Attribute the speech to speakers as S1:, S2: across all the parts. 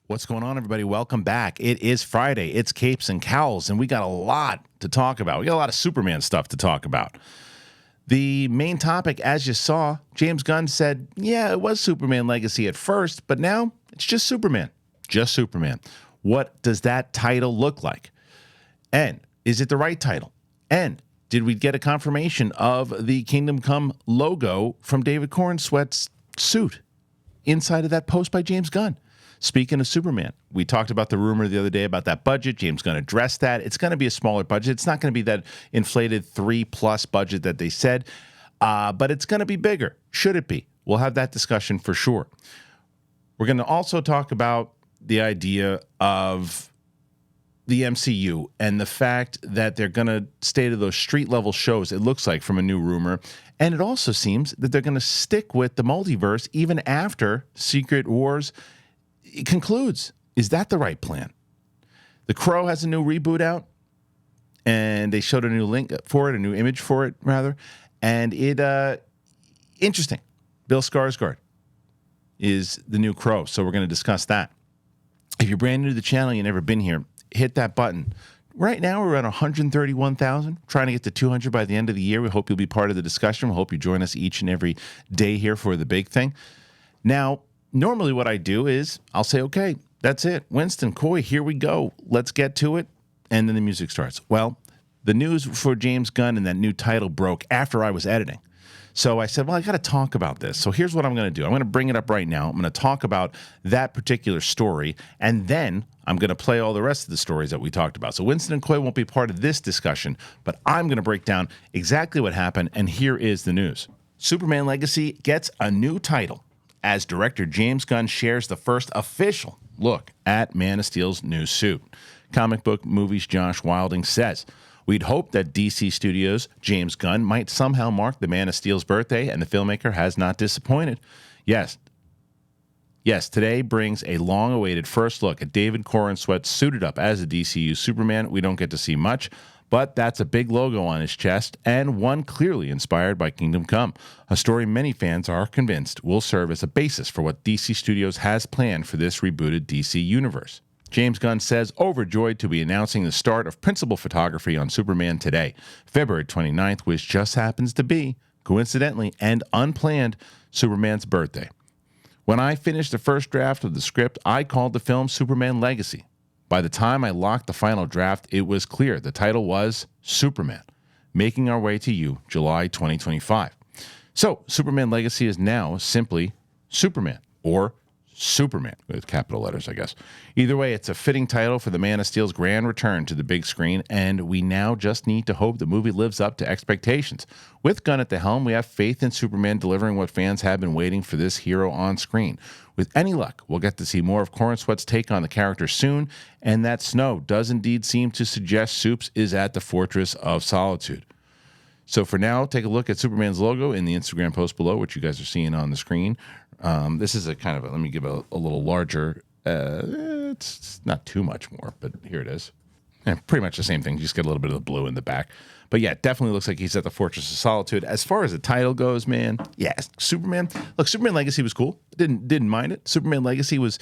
S1: What's going on, everybody? Welcome back. It is Friday. It's Capes and Cowls, and we got a lot to talk about. We got a lot of Superman stuff to talk about. The main topic, as you saw, James Gunn said, yeah, it was Superman Legacy at first, but now it's just Superman. Just Superman. What does that title look like? And is it the right title? And did we get a confirmation of the Kingdom Come logo from David Corenswet's suit inside of that post by James Gunn? Speaking of Superman, we talked about the rumor the other day about that budget. James Gunn addressed that. It's going to be a smaller budget. It's not going to be that inflated 3+ budget that they said, but it's going to be bigger. Should it be? We'll have that discussion for sure. We're going to also talk about the idea of the MCU and the fact that they're going to stay to those street-level shows, it looks like, from a new rumor. And it also seems that they're going to stick with the multiverse even after Secret Wars concludes. Is that the right plan? The Crow has a new reboot out, and they showed a new link for it, a new image for it, rather. And it, interesting. Bill Skarsgård is the new Crow, so we're going to discuss that. If you're brand new to the channel, you've never been here, hit that button. Right now, we're at 131,000, trying to get to 200 by the end of the year. We hope you'll be part of the discussion. We hope you join us each and every day here for the big thing. Now, normally what I do is I'll say, okay, that's it. Winston, Coy, here we go. Let's get to it. And then the music starts. Well, the news for James Gunn and that new title broke after I was editing. So I said, well, I got to talk about this. So here's what I'm going to do. I'm going to bring it up right now. I'm going to talk about that particular story, and then I'm going to play all the rest of the stories that we talked about. So Winston and Coy won't be part of this discussion, but I'm going to break down exactly what happened, and here is the news. Superman Legacy gets a new title as director James Gunn shares the first official look at Man of Steel's new suit. Comic book movies Josh Wilding says, we'd hoped that DC Studios' James Gunn might somehow mark the Man of Steel's birthday, and the filmmaker has not disappointed. Yes, today brings a long-awaited first look at David Corenswet suited up as a DCU Superman. We don't get to see much, but that's a big logo on his chest, and one clearly inspired by Kingdom Come, a story many fans are convinced will serve as a basis for what DC Studios has planned for this rebooted DC universe. James Gunn says overjoyed to be announcing the start of principal photography on Superman today, February 29th, which just happens to be, coincidentally and unplanned, Superman's birthday. When I finished the first draft of the script, I called the film Superman Legacy. By the time I locked the final draft, it was clear the title was Superman, making our way to you July 2025. So Superman Legacy is now simply Superman, or Superman, with capital letters, I guess. Either way, it's a fitting title for the Man of Steel's grand return to the big screen, and we now just need to hope the movie lives up to expectations. With Gunn at the helm, we have faith in Superman delivering what fans have been waiting for this hero on screen. With any luck, we'll get to see more of Corenswet's take on the character soon, and that snow does indeed seem to suggest Supes is at the Fortress of Solitude. So for now, take a look at Superman's logo in the Instagram post below, which you guys are seeing on the screen. This is a kind of let me give a little larger, it's not too much more, but here it is. Yeah, pretty much the same thing, you just get a little bit of the blue in the back. But yeah, it definitely looks like he's at the Fortress of Solitude. As far as the title goes, man, yeah, Superman. Look, Superman Legacy was cool. Didn't mind it. Superman Legacy was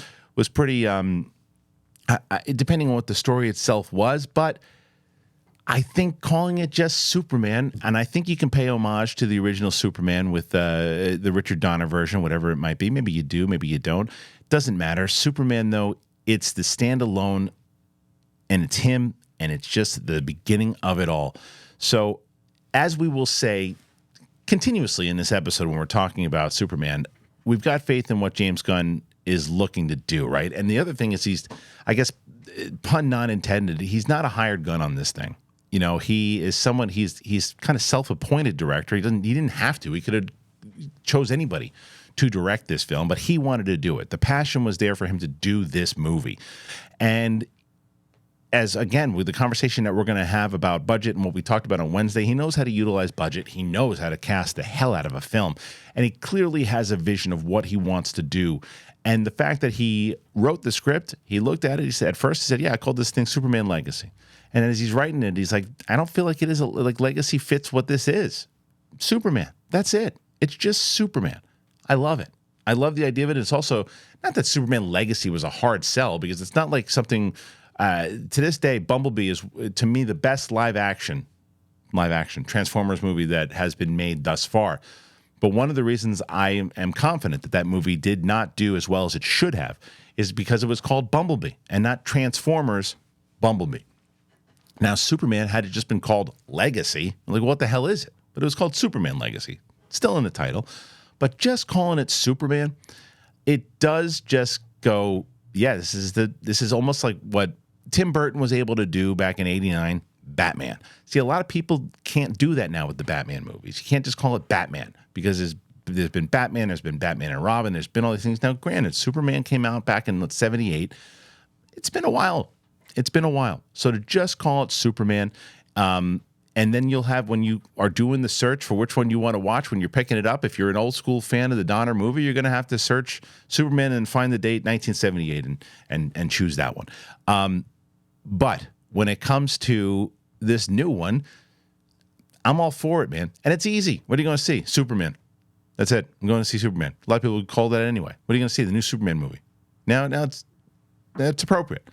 S1: pretty, depending on what the story itself was, but I think calling it just Superman, and I think you can pay homage to the original Superman with the Richard Donner version, whatever it might be. Maybe you do, maybe you don't. Doesn't matter. Superman, though, it's the standalone, and it's him, and it's just the beginning of it all. So, as we will say continuously in this episode when we're talking about Superman, we've got faith in what James Gunn is looking to do, right? And the other thing is he's, I guess, pun not intended, he's not a hired gun on this thing. You know, he is someone, he's kind of self-appointed director. He didn't have to. He could have chose anybody to direct this film, but he wanted to do it. The passion was there for him to do this movie. And as, again, with the conversation that we're going to have about budget and what we talked about on Wednesday, he knows how to utilize budget. He knows how to cast the hell out of a film. And he clearly has a vision of what he wants to do. And the fact that he wrote the script, he looked at it, he said, at first he said, yeah, I called this thing Superman Legacy. And as he's writing it, he's like, I don't feel like it is, like Legacy fits what this is. Superman. That's it. It's just Superman. I love it. I love the idea of it. It's also not that Superman Legacy was a hard sell, because it's not like something. To this day, Bumblebee is, to me, the best live action Transformers movie that has been made thus far. But one of the reasons I am confident that that movie did not do as well as it should have is because it was called Bumblebee and not Transformers Bumblebee. Now, Superman, had it just been called Legacy, like, what the hell is it? But it was called Superman Legacy. It's still in the title. But just calling it Superman, it does just go, yeah, this is almost like what Tim Burton was able to do back in '89, Batman. See, a lot of people can't do that now with the Batman movies. You can't just call it Batman, because there's been Batman, there's been Batman and Robin, there's been all these things. Now, granted, Superman came out back in '78. It's been a while. So to just call it Superman, and then you'll have, when you are doing the search for which one you want to watch, when you're picking it up, if you're an old school fan of the Donner movie, you're going to have to search Superman and find the date 1978 and choose that one. But when it comes to this new one, I'm all for it, man. And it's easy. What are you going to see? Superman. That's it. I'm going to see Superman. A lot of people would call that anyway. What are you going to see? The new Superman movie. Now it's appropriate.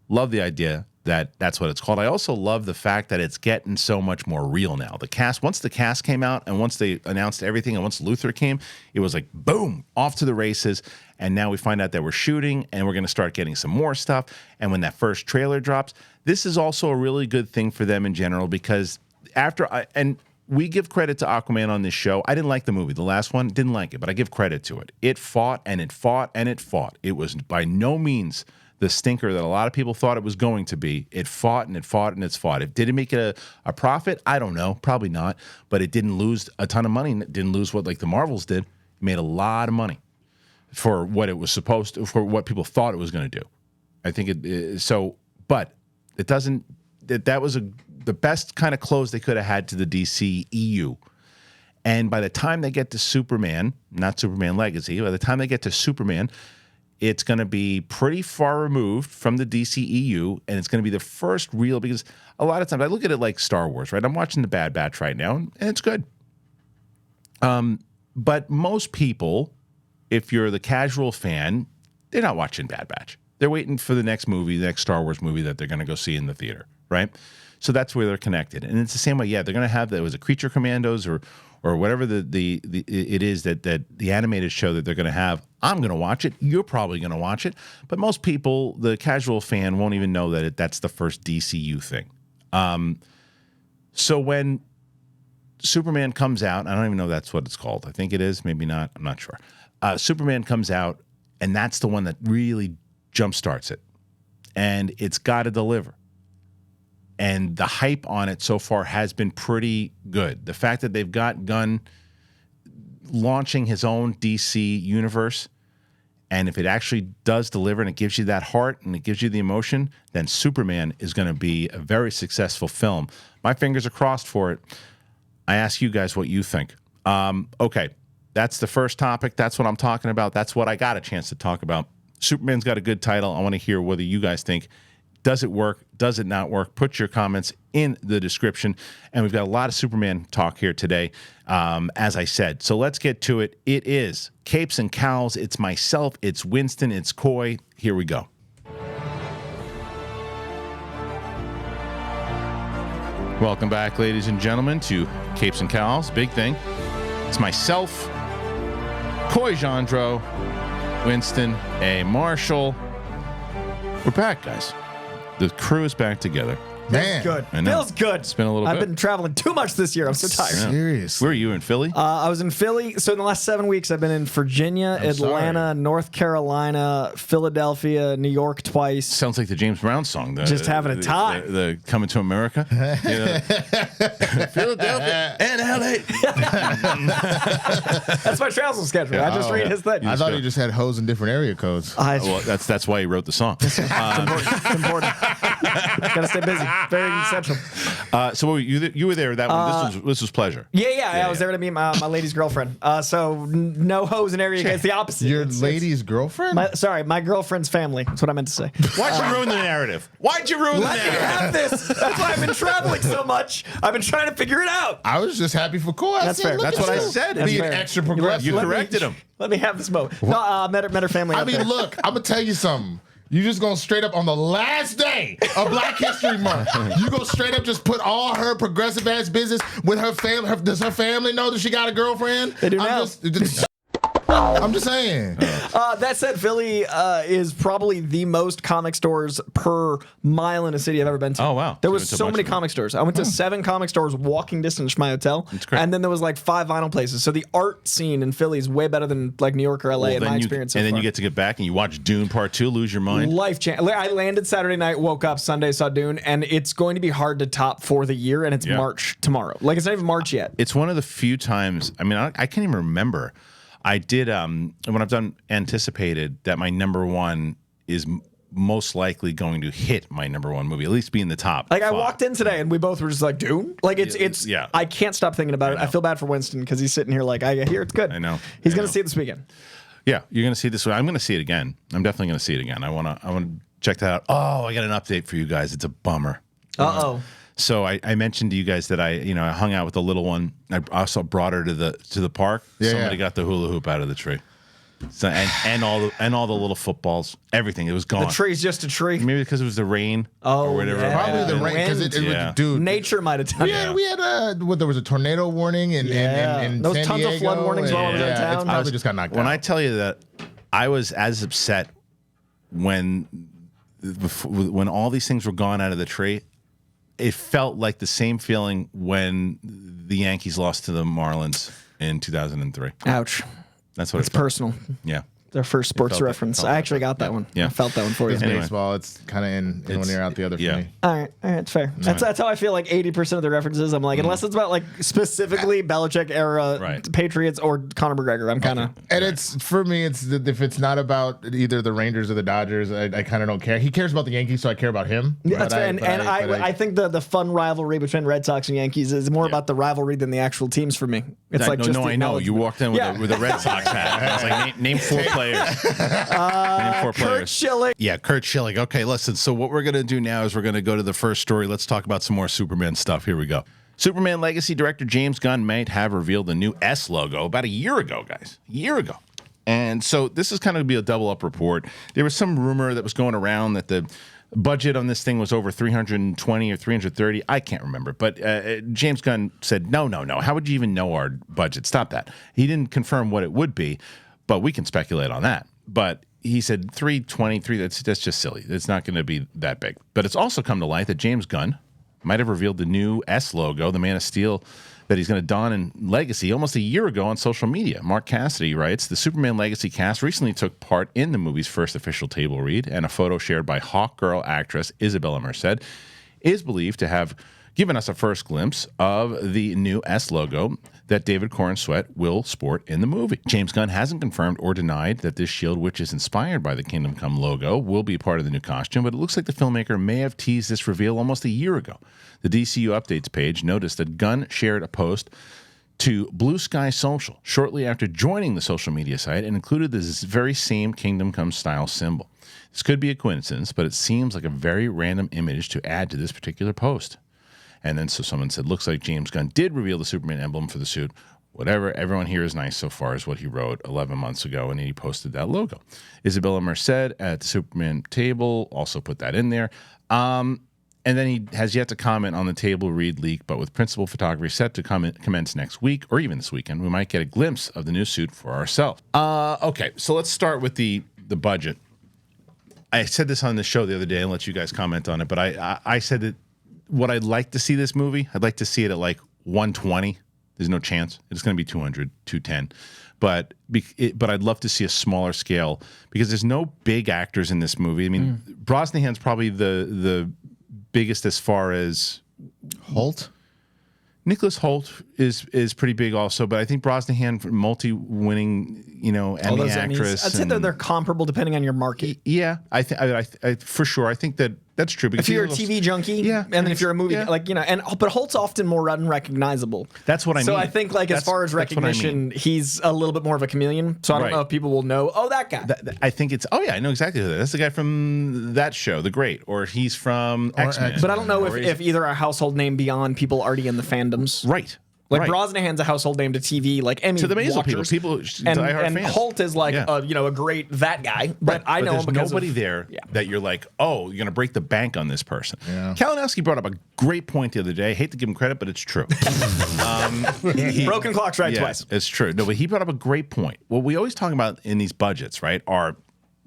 S1: Love the idea that that's what it's called. I also love the fact that it's getting so much more real now. The cast, once the cast came out and once they announced everything and once Luthor came, it was like, boom, off to the races. And now we find out that we're shooting and we're going to start getting some more stuff. And when that first trailer drops, this is also a really good thing for them in general, because and we give credit to Aquaman on this show. I didn't like the movie. The last one, didn't like it, but I give credit to it. It fought and it fought and it fought. It was by no means the stinker that a lot of people thought it was going to be. It fought and it fought and it's fought. Did it make it a profit? I don't know. Probably not. But it didn't lose a ton of money. It didn't lose what like the Marvels did. It made a lot of money for what it was supposed to, for what people thought it was going to do. I think but it doesn't, that was the best kind of close they could have had to the DC EU. And by the time they get to Superman, not Superman Legacy, by the time they get to Superman, it's going to be pretty far removed from the DCEU, and it's going to be the first real, because a lot of times I look at it like Star Wars, right? I'm watching The Bad Batch right now, and it's good. But most people, if you're the casual fan, they're not watching Bad Batch. They're waiting for the next movie, the next Star Wars movie that they're going to go see in the theater, right? So that's where they're connected. And it's the same way, yeah, they're going to have, that was a Creature Commandos or whatever it is that the animated show that they're going to have. I'm going to watch it. You're probably going to watch it. But most people, the casual fan, won't even know that that's the first DCU thing. So when Superman comes out, I don't even know that's what it's called. I think it is. Maybe not. I'm not sure. Superman comes out, and that's the one that really jumpstarts it. And it's got to deliver. And the hype on it so far has been pretty good. The fact that they've got Gunn launching his own DC universe, and if it actually does deliver and it gives you that heart and it gives you the emotion, then Superman is going to be a very successful film. My fingers are crossed for it. I ask you guys what you think. Okay, that's the first topic. That's what I'm talking about. That's what I got a chance to talk about. Superman's got a good title. I want to hear whether you guys think, does it work? Does it not work? Put your comments in the description. And we've got a lot of Superman talk here today, as I said. So let's get to it. It is Capes and Cowls. It's myself. It's Winston. It's Coy. Here we go. Welcome back, ladies and gentlemen, to Capes and Cowls. Big thing. It's myself, Coy Jandreau, Winston A. Marshall. We're back, guys. The crew is back together.
S2: Man,
S3: good.
S2: Feels good.
S1: It's been a little bit.
S3: I've been traveling too much this year. I'm so tired.
S2: Serious.
S1: Where are you, in Philly?
S3: I was in Philly. So in the last 7 weeks, I've been in Virginia, Atlanta, North Carolina, Philadelphia, New York twice.
S1: Sounds like the James Brown song.
S3: Just having a time.
S1: The Coming to America. Philadelphia and LA.
S3: That's my travel schedule. I just read his thing.
S2: I thought he just had hoes in different area codes.
S1: Well, that's why he wrote the song.
S3: It's important. Gotta stay busy. Very central.
S1: So you were there that one. This was pleasure.
S3: Yeah. I was there to meet my lady's girlfriend. So no hoes in area. It's the opposite.
S2: Your lady's girlfriend?
S3: My girlfriend's family. That's what I meant to say.
S1: Why'd you ruin the narrative? Why'd you ruin the
S3: Let me
S1: narrative?
S3: have this. That's why I've been traveling so much. I've been trying to figure it out.
S2: I was just happy for Coy.
S3: That's fair.
S1: That's what I said.
S3: That's
S2: Being
S3: fair.
S2: extra progressive.
S1: You corrected him.
S3: Let me have this moment. No, met her family.
S2: I
S3: up
S2: mean,
S3: there.
S2: look, I'm gonna tell you something. You just go straight up on the last day of Black History Month. You go straight up, just put all her progressive ass business with her family. Does her family know that she got a girlfriend?
S3: They do now.
S2: I'm just saying.
S3: That said, Philly is probably the most comic stores per mile in a city I've ever been to.
S1: Oh, wow.
S3: There
S1: You
S3: was
S1: went to a
S3: so
S1: bunch
S3: many
S1: of them.
S3: comic stores. I went to 7 comic stores walking distance from my hotel.
S1: That's great.
S3: And then there was like 5 vinyl places. So the art scene in Philly is way better than like New York or LA in my experience so
S1: and then
S3: far.
S1: you get to get back and you watch Dune Part 2, lose your mind.
S3: Life change. I landed Saturday night, woke up Sunday, saw Dune, and it's going to be hard to top for the year, and it's
S1: Yeah.
S3: March tomorrow. Like, it's not even March yet.
S1: It's one of the few times, I mean, I can't even remember. I did, when I've done anticipated, that my number one is most likely going to hit my number one movie, at least be in the top.
S3: Like, I
S1: 5.
S3: walked in today, and we both were just like, Dune? Like, it's
S1: yeah.
S3: I can't stop thinking about it. I feel bad for Winston, because he's sitting here like, I hear it's good.
S1: I know.
S3: He's
S1: I
S3: going
S1: know.
S3: to see it this weekend.
S1: Yeah, you're going to see this one. I'm going to see it again. I'm definitely going to see it again. I want to check that out. Oh, I got an update for you guys. It's a bummer.
S3: Uh-oh.
S1: So I mentioned to you guys that I hung out with the little one. I also brought her to the park.
S2: Yeah,
S1: Somebody
S2: yeah.
S1: got the hula hoop out of the tree. So and all the little footballs, everything. It was gone.
S3: The tree's just a tree.
S1: Maybe because it was the rain
S3: Oh,
S1: or whatever.
S3: yeah.
S2: Probably the rain, because
S3: Wind.
S2: it dude.
S3: Nature might have done it.
S2: We had there was a tornado warning in
S3: There was
S2: San
S3: tons of
S2: Diego,
S3: flood warnings while I was in
S2: yeah,
S3: town.
S2: it's probably just got knocked
S1: When
S2: out.
S1: I tell you that I was as upset when all these things were gone out of the tree, it felt like the same feeling when the Yankees lost to the Marlins in 2003.
S3: Ouch.
S1: That's what
S3: It's
S1: it felt.
S3: personal.
S1: Yeah.
S3: Their first sports
S1: felt it,
S3: reference.
S1: felt
S3: I
S1: it.
S3: actually got that one.
S1: Yeah.
S3: I felt that one for you.
S2: It's
S1: Anyway.
S2: baseball. It's kind of in one ear out the other for
S1: yeah.
S2: me.
S3: All right, it's fair. That's how I feel like 80% of the references. I'm like, unless it's about like specifically Belichick era
S1: Right.
S3: Patriots or Conor McGregor, I'm kind of.
S2: And it's for me. It's if it's not about either the Rangers or the Dodgers, I kind of don't care. He cares about the Yankees, so I care about him.
S3: Yeah, that's
S2: But
S3: fair. And I think the fun rivalry between Red Sox and Yankees is more about the rivalry than the actual teams for me. It's like just the
S1: I know. You
S3: acknowledgement.
S1: walked in with a Red Sox hat. I was like, name 4 players. Name 4
S3: Kurt
S1: players.
S3: Schilling.
S1: Yeah, Kurt Schilling. Okay, listen. So what we're going to do now is we're going to go to the first story. Let's talk about some more Superman stuff. Here we go. Superman Legacy director James Gunn might have revealed the new S logo about a year ago, guys. A year ago. And so this is kind of be a double up report. There was some rumor that was going around that the budget on this thing was over 320 or 330. I can't remember. But James Gunn said, no. How would you even know our budget? Stop that. He didn't confirm what it would be, but we can speculate on that. But he said 323, that's just silly. It's not going to be that big. But it's also come to light that James Gunn might have revealed the new S logo, the Man of Steel, that he's going to don in Legacy almost a year ago on social media. Mark Cassidy writes, the Superman Legacy cast recently took part in the movie's first official table read, and a photo shared by Hawkgirl actress Isabella Merced is believed to have given us a first glimpse of the new S logo that David Corenswet will sport in the movie. James Gunn hasn't confirmed or denied that this shield, which is inspired by the Kingdom Come logo, will be part of the new costume, but it looks like the filmmaker may have teased this reveal almost a year ago. The DCU updates page noticed that Gunn shared a post to Blue Sky Social shortly after joining the social media site and included this very same Kingdom Come style symbol. This could be a coincidence, but it seems like a very random image to add to this particular post. And then so someone said, looks like James Gunn did reveal the Superman emblem for the suit. Whatever, everyone here is nice so far is what he wrote 11 months ago, and he posted that logo. Isabella Merced at the Superman table also put that in there. And then he has yet to comment on the table read leak, but with principal photography set to commence next week or even this weekend, we might get a glimpse of the new suit for ourselves. Okay, so let's start with the budget. I said this on the show the other day and let you guys comment on it, but I said that what I'd like to see this movie, I'd like to see it at like 120. There's no chance. It's going to be 200, 210. But I'd love to see a smaller scale because there's no big actors in this movie. I mean, Brosnahan's probably the biggest as far as
S2: Holt?
S1: Nicholas Holt is pretty big also, but I think Brosnahan, multi-winning,
S3: All
S1: Emmy
S3: those Emmys.
S1: actress.
S3: I'd say they're comparable depending on your market.
S1: Yeah, I for sure. I think that That's true.
S3: If you're a TV junkie, and then if you're a movie, but Holt's often more unrecognizable.
S1: That's what I mean.
S3: So I think, as far as recognition, he's a little bit more of a chameleon. So I don't know if people will know, that guy.
S1: I think it's, I know exactly who that is. That's the guy from that show, The Great, or he's from X-Men.
S3: But I don't know if either a household name beyond people already in the fandoms.
S1: Right.
S3: Like Brosnahan's a household name to TV, like Emmy
S1: to the Maisel
S3: watchers.
S1: people,
S3: and
S1: fans.
S3: Holt is like a great that guy, but I know him because
S1: nobody there that you're like, you're gonna break the bank on this person.
S2: Yeah.
S1: Kalinowski brought up a great point the other day. I hate to give him credit, but it's true.
S3: Broken clock strike twice.
S1: It's true. No, but he brought up a great point. What we always talk about in these budgets, right, are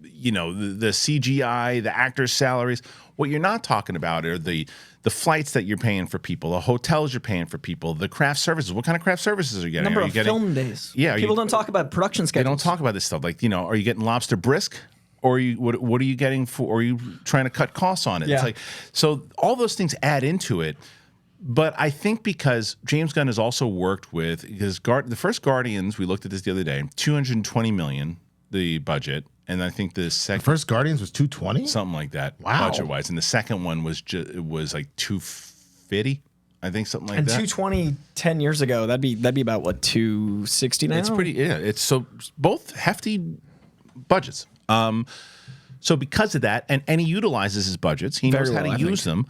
S1: the CGI, the actors' salaries. What you're not talking about are the flights that you're paying for people, the hotels you're paying for people, the craft services. What kind of craft services are you getting?
S3: Number of film days.
S1: Yeah.
S3: People don't talk about production schedules.
S1: They don't talk about this stuff. Like, are you getting lobster brisk? Or what are you getting for? Or are you trying to cut costs on it?
S3: Yeah.
S1: It's like, so all those things add into it. But I think because James Gunn has also worked with the first Guardians, we looked at this the other day, $220 million, the budget. And I think the
S2: first Guardians was 220,
S1: something like that,
S2: wow,
S1: budget wise. And the second one was like 250, I think, something like
S3: and
S1: that.
S3: And 220 10 years ago, that'd be about what, 260 now.
S1: It's pretty, It's so both hefty budgets. So because of that, and he utilizes his budgets, he knows how to use them.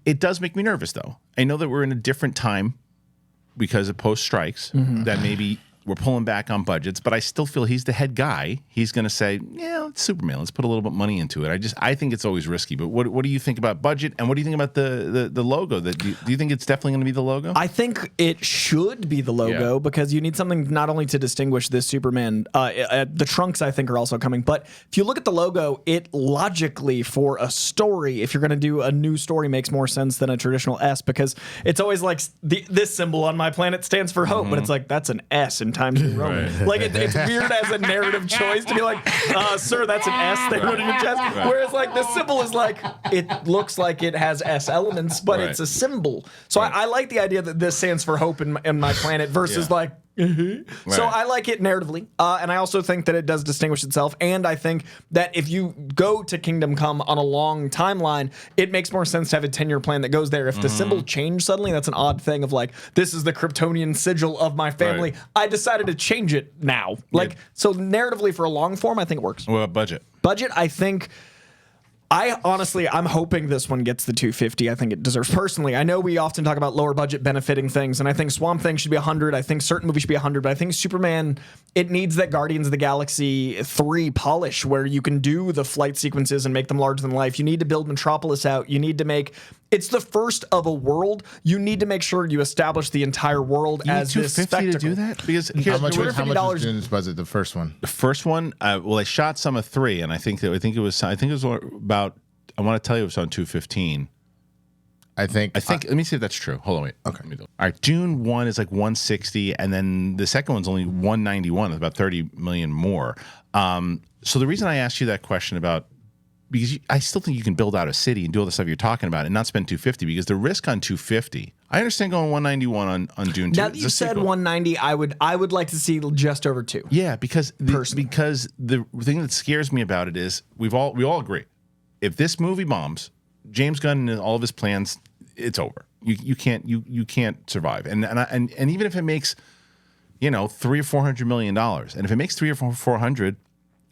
S1: It does make me nervous, though. I know that we're in a different time because of post strikes that maybe we're pulling back on budgets, but I still feel he's the head guy. He's going to say, it's Superman. Let's put a little bit of money into it. I think it's always risky. But what do you think about budget, and what do you think about the logo? Do you think it's definitely going to be the logo?
S3: I think it should be the logo because you need something not only to distinguish this Superman. The trunks, I think, are also coming. But if you look at the logo, it logically for a story, if you're going to do a new story, makes more sense than a traditional S, because it's always like this symbol on my planet stands for hope, but it's like that's an S in Times New Roman. Right. Like it's weird as a narrative choice to be like, sir, that's an S they wrote in your chest. Right. Whereas like the symbol is like, it looks like it has S elements, but it's a symbol. So I like the idea that this stands for hope in my planet versus like. Right. So I like it narratively, and I also think that it does distinguish itself. And I think that if you go to Kingdom Come on a long timeline, it makes more sense to have a 10-year plan that goes there. If the symbol changed suddenly, that's an odd thing of like, this is the Kryptonian sigil of my family. Right. I decided to change it now. Like, so narratively for a long form, I think it works.
S1: What about budget?
S3: Budget, I think. I'm hoping this one gets the 250. I think it deserves. Personally, I know we often talk about lower budget benefiting things, and I think Swamp Thing should be 100. I think certain movies should be 100, but I think Superman, it needs that Guardians of the Galaxy 3 polish where you can do the flight sequences and make them larger than life. You need to build Metropolis out. You need to make. It's the first of a world. You need to make sure you establish the entire world as this spectacle.
S1: To do that? Because
S2: how much was June's budget? The first one.
S1: The first one. Well, I shot some of 3, and I think it was about. I want to tell you it was on 215. I think. Let me see if that's true. Hold on, wait.
S2: Okay.
S1: All right. June 1 is like 160, and then the second one's only 191. It's about 30 million more. So the reason I asked you that question about. Because I still think you can build out a city and do all the stuff you're talking about and not spend 250, because the risk on 250. I understand going 191 on Dune 2.
S3: Now that you said 190, I would like to see just over 2.
S1: Yeah, because the thing that scares me about it is we all agree, if this movie bombs, James Gunn and all of his plans, it's over. You can't survive. And even if it makes $300 or $400 million, and if it makes $300 or $400.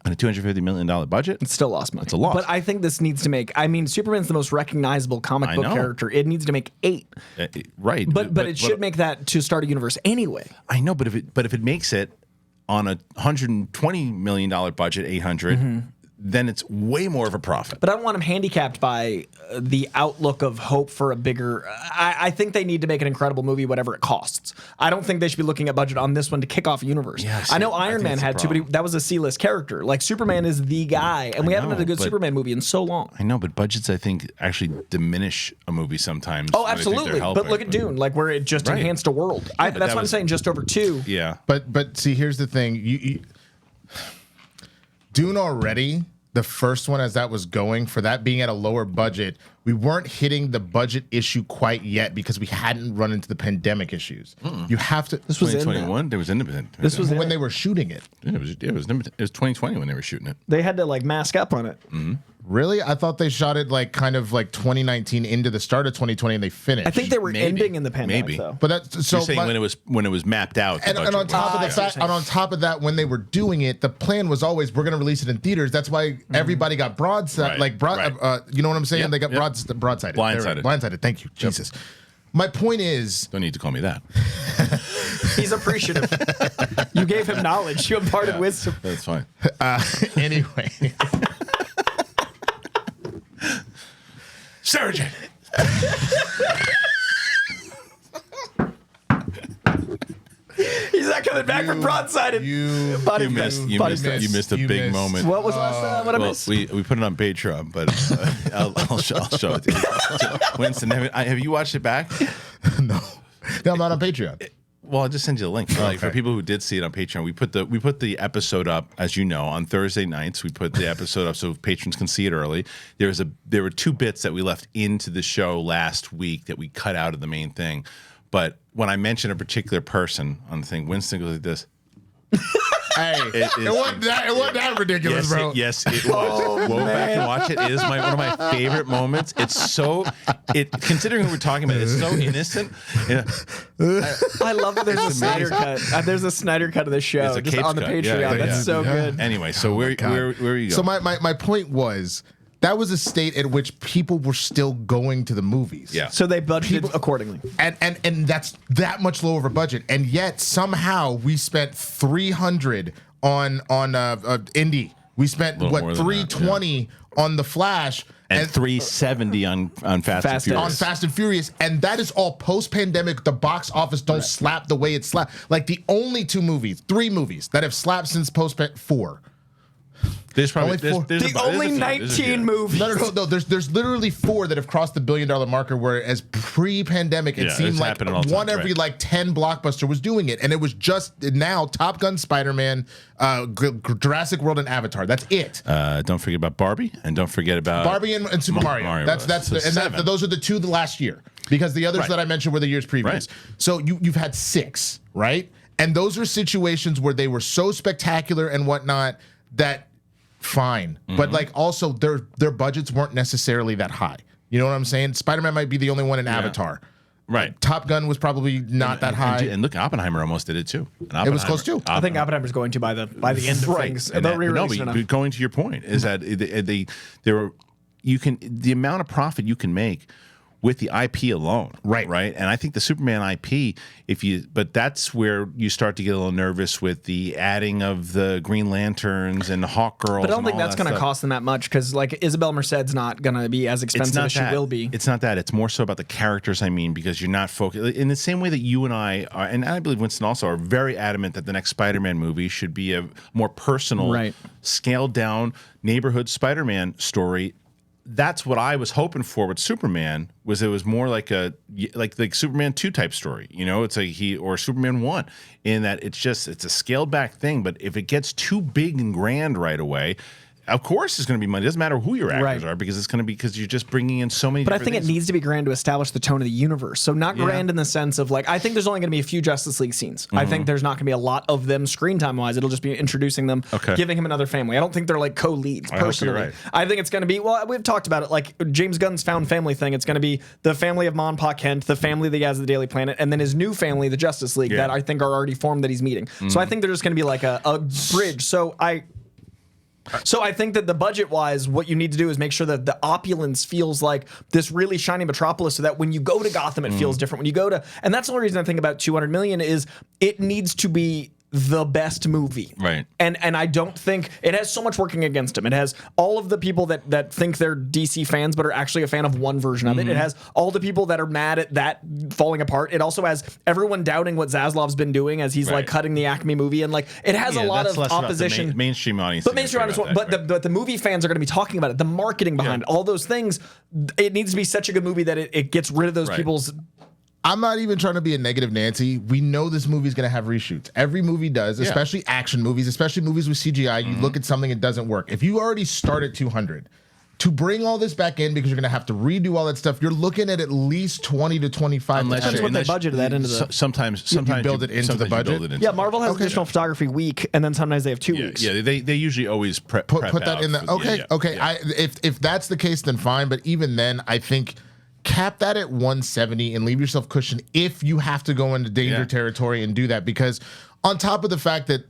S1: On a $250 million budget,
S3: it's still lost money.
S1: It's a loss.
S3: But I think this needs to make. I mean, Superman's the most recognizable comic book character. It needs to make 8.
S1: Right.
S3: But it should make that to start a universe anyway.
S1: I know, but if it makes it on a $120 million budget, 800. Then it's way more of a profit.
S3: But I don't want him handicapped by the outlook of hope for a bigger. I think they need to make an incredible movie, whatever it costs. I don't think they should be looking at budget on this one to kick off a universe. Yeah, I know Iron Man had to, but that was a C-list character. Like Superman is the guy, and we haven't had a good Superman movie in so long.
S1: I know, but budgets I think actually diminish a movie sometimes.
S3: Oh, absolutely. But look at Dune, like where it just enhanced a world. That's why I'm saying just over 2.
S1: Yeah.
S2: But see, here's the thing. You Dune already, the first one as that was going, for that being at a lower budget, we weren't hitting the budget issue quite yet because we hadn't run into the pandemic issues. You have to.
S3: This was
S1: 2021. There was independent.
S2: This was when they were shooting it.
S1: Yeah, it was 2020 when they were shooting it.
S3: They had to like mask up on it.
S2: Really? I thought they shot it like kind of like 2019 into the start of 2020 and they finished.
S3: I think they were ending in the pandemic,
S1: Maybe.
S3: though.
S2: But that's so
S1: You're saying when it was mapped out.
S2: and on top of the fact, and on top of that, when they were doing it, the plan was always we're going to release it in theaters. That's why everybody got broadside, you know what I'm saying?
S1: Yep,
S2: They got broadsided. Blindsided. Thank you, Jesus. My point is,
S1: don't need to call me that.
S3: He's appreciative. You gave him knowledge. You imparted wisdom.
S1: That's fine.
S2: Anyway.
S1: Surgeon.
S3: He's not coming back from broadsided.
S1: You missed a big moment.
S3: What was last time? What I missed?
S1: We put it on Patreon, but I'll show it to you. Winston, have you watched it back?
S2: No, I'm not on Patreon.
S1: Well, I'll just send you the link. Like, for people who did see it on Patreon, we put the episode up, as you know, on Thursday nights. We put the episode up so patrons can see it early. There were 2 bits that we left into the show last week that we cut out of the main thing. But when I mention a particular person on the thing, Winston goes like this.
S2: Hey, it wasn't that ridiculous, bro.
S1: Yes, it was. Go back and watch it. It is one of my favorite moments. Considering who we're talking about, it's so innocent. Yeah.
S3: I love that there's a Snyder cut. There's a Snyder cut of this show
S1: It's a
S3: just
S1: Capes
S3: on the
S1: cut.
S3: Patreon.
S1: Yeah,
S3: That's so good.
S1: Anyway, so where are you going?
S2: So my point was that was a state at which people were still going to the movies.
S1: Yeah.
S3: So they budgeted accordingly.
S2: And that's that much lower of a budget. And yet somehow we spent $300 on Indy. We spent $320 on The Flash.
S1: And $370 on Fast and Furious.
S2: On Fast and Furious. And that is all post-pandemic. The box office don't slap the way it slapped. Like the only 3 movies that have slapped since post-pandemic, 4.
S1: There's probably
S3: only 19 movies.
S2: No. There's literally 4 that have crossed the $1 billion marker. Whereas pre-pandemic, it seemed like one every 10 blockbuster was doing it, and it was just now Top Gun, Spider-Man, Jurassic World, and Avatar. That's it.
S1: Don't forget about Barbie, and don't forget about
S2: Barbie and Super Mario. Those are the 2 the last year, because the others that I mentioned were the years previous.
S1: Right.
S2: So you've had 6, right? And those are situations where they were so spectacular and whatnot that. Fine, but also their budgets weren't necessarily that high. You know what I'm saying? Spider-Man might be the only one in Avatar.
S1: Right.
S2: Top Gun was probably not that high.
S1: And look, Oppenheimer almost did it too.
S2: It was close too.
S3: I think Oppenheimer's going to by the end of things.
S1: But going to your point is that the amount of profit you can make with the IP alone, right? And I think the Superman IP, but that's where you start to get a little nervous with the adding of the Green Lanterns and the Hawk Girls.
S3: But I don't think that's going to cost them that much, because Isabel Merced's not going to be as expensive as she will be.
S1: It's not that. It's more so about the characters. I mean, because you're not focused in the same way that you and I are, and I believe Winston also are very adamant that the next Spider-Man movie should be a more personal, scaled down neighborhood Spider-Man story. That's what I was hoping for with Superman. It was more like like Superman 2 type story. You know, it's or Superman 1, in that it's a scaled back thing. But if it gets too big and grand right away, of course it's going to be money. It doesn't matter who your actors are, because it's going to be, because you're just bringing in so many.
S3: But I think it needs to be grand to establish the tone of the universe. So not grand in the sense of I think there's only going to be a few Justice League scenes. I think there's not going to be a lot of them screen time wise. It'll just be introducing them, giving him another family. I don't think they're co-leads personally. I think it's going to be, we've talked about it, like James Gunn's found family thing. It's going to be the family of Ma and Pa Kent, the family that he has at the Daily Planet, and then his new family, the Justice League, that I think are already formed that he's meeting. So I think they're just going to be like a bridge. So I think that the budget-wise, what you need to do is make sure that the opulence feels like this really shiny metropolis, so that when you go to Gotham, it feels different. When you go to, and that's the only reason I think about $200 million is it needs to be the best movie.
S1: Right.
S3: And I don't think it has so much working against him. It has all of the people that think they're DC fans but are actually a fan of one version of it. It has all the people that are mad at that falling apart. It also has everyone doubting what Zaslav's been doing as he's cutting the Acme movie, and it has a lot of opposition.
S1: Mainstream audience.
S3: But mainstream audience, but the movie fans are going to be talking about it. The marketing behind it, all those things. It needs to be such a good movie that it gets rid of those people's.
S2: I'm not even trying to be a negative Nancy. We know this movie's going to have reshoots. Every movie does, especially action movies, especially movies with CGI. You look at something, it doesn't work. If you already start at 200, to bring all this back in because you're going to have to redo all that stuff. You're looking at least 20 to 25.
S3: That's what they budgeted that into the.
S1: Sometimes
S2: you build it into the budget.
S3: Yeah, Marvel has additional photography week, and then sometimes they have 2 weeks.
S1: Yeah, they usually always put
S2: that in the. Okay. If that's the case, then fine. But even then, I think cap that at 170 and leave yourself cushion if you have to go into danger territory and do that. Because on top of the fact that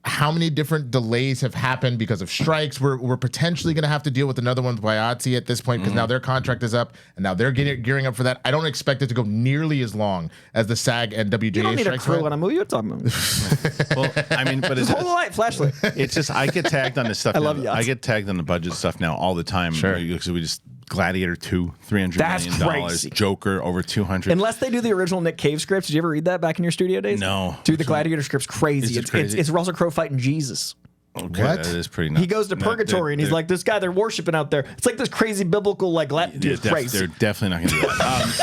S2: how many different delays have happened because of strikes, we're potentially going to have to deal with another one with IATSE at this point because now their contract is up and now they're gearing up for that. I don't expect it to go nearly as long as the SAG and WGA.
S3: You don't need
S2: strikes
S3: a crew on a movie. You're talking about.
S1: Well, I mean, but it's
S3: hold the light, flashlight.
S1: It's just I get tagged on this stuff.
S3: I love yachts.
S1: I get tagged on the budget stuff now all the time.
S2: Sure.
S1: Because we just Gladiator 2, $300
S3: That's
S1: million.
S3: crazy.
S1: Joker over 200.
S3: Unless they do the original Nick Cave scripts. Did you ever read that back in your studio days?
S1: No.
S3: Dude, the Gladiator script's crazy. It's Russell Crowe fighting Jesus.
S1: Okay,
S2: What?
S1: that is pretty nuts.
S3: He goes to purgatory and he's like, this guy they're worshiping out there. It's like this crazy biblical dude, crazy.
S1: They're definitely not going to do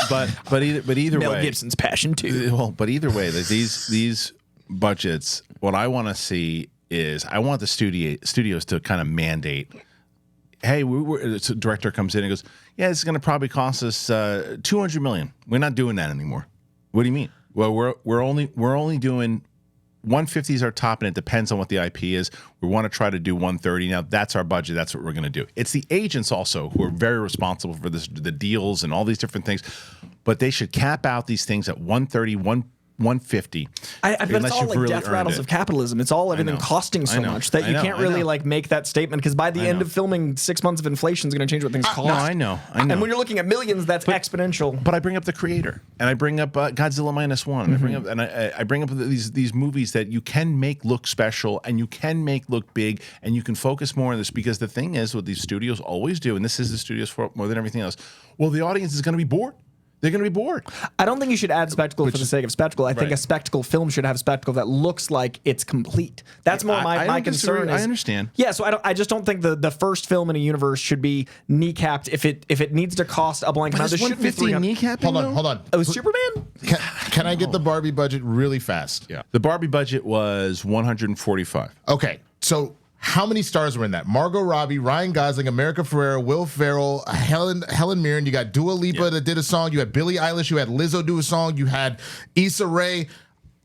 S1: that. But either
S3: Mel
S1: way,
S3: Gibson's Passion too.
S1: Well, but either way, these budgets. What I want to see is I want the studios to kind of mandate. Hey, so director comes in and goes, yeah, it's going to probably cost us $200 million. We're not doing that anymore. What do you mean? Well, we're only doing 150 is our top, and it depends on what the IP is. We want to try to do 130. Now, that's our budget. That's what we're going to do. It's the agents also who are very responsible for this, the deals and all these different things. But they should cap out these things at 130, 150.
S3: But it's all like death rattles of capitalism. It's all everything costing so much that you can't really like make that statement because by the end of filming, 6 months of inflation is going to change what things cost.
S1: No, I know.
S3: And when you're looking at millions, that's exponential.
S1: But I bring up the creator, and I bring up Godzilla -1. I bring up these movies that you can make look special and you can make look big, and you can focus more on this because the thing is, what these studios always do, and this is the studios for more than everything else. Well, the audience is going to be bored. They're going to be bored.
S3: I don't think you should add spectacle for the sake of spectacle. I think a spectacle film should have spectacle that looks like it's complete. That's more my concern.
S1: I understand.
S3: Yeah, so I just don't think the first film in a universe should be kneecapped if it needs to cost a blank amount.
S1: This shouldn't be kneecapping.
S2: Hold on.
S3: It was Superman?
S2: Can I get the Barbie budget really fast?
S1: Yeah. The Barbie budget was 145.
S2: Okay, so how many stars were in that? Margot Robbie, Ryan Gosling, America Ferrera, Will Ferrell, Helen Mirren. You got Dua Lipa that did a song. You had Billie Eilish. You had Lizzo do a song. You had Issa Rae.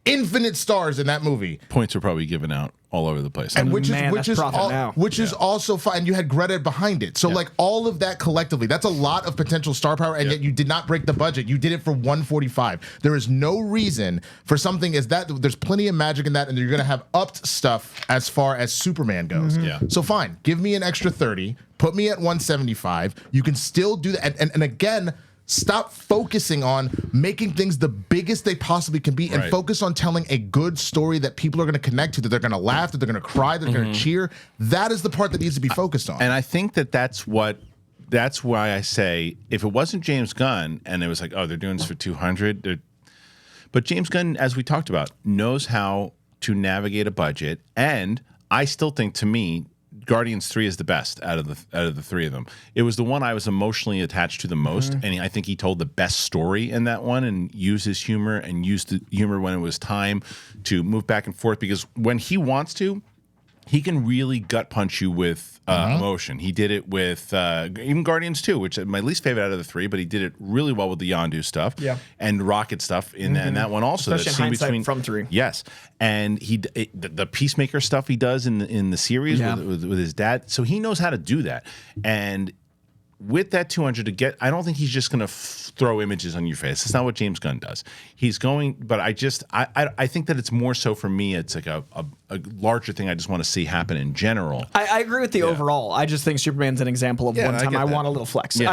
S2: Infinite stars in that movie.
S1: Points were probably given out all over the place.
S2: And which is also fine. You had Greta behind it. So like all of that collectively, that's a lot of potential star power, and yet you did not break the budget. You did it for 145. There is no reason for something as that. There's plenty of magic in that, and you're going to have upped stuff as far as Superman goes.
S1: Yeah.
S2: So fine, give me an extra 30. Put me at 175. You can still do that. And again, stop focusing on making things the biggest they possibly can be and focus on telling a good story that people are going to connect to, that they're going to laugh, that they're going to cry, that they're going to cheer. That is the part that needs to be focused on.
S1: And I think that's why I say if it wasn't James Gunn and it was like, oh, they're doing this for 200. But James Gunn, as we talked about, knows how to navigate a budget. And I still think, to me, Guardians 3 is the best out of the three of them. It was the one I was emotionally attached to the most, and I think he told the best story in that one and used his humor and used the humor when it was time to move back and forth, because when he wants to, he can really gut punch you with emotion. He did it with even Guardians 2, which is my least favorite out of the three, but he did it really well with the Yondu stuff and Rocket stuff in that one also.
S3: Especially in hindsight from 3.
S1: Yes. And the Peacemaker stuff he does in the series with his dad. So he knows how to do that. And with that 200 I don't think he's just going to throw images on your face. That's not what James Gunn does. He's going, but I think that it's more so for me, it's like a larger thing I just want to see happen in general.
S3: I agree with the overall. I just think Superman's an example of one time I want a little flex.
S1: Yeah,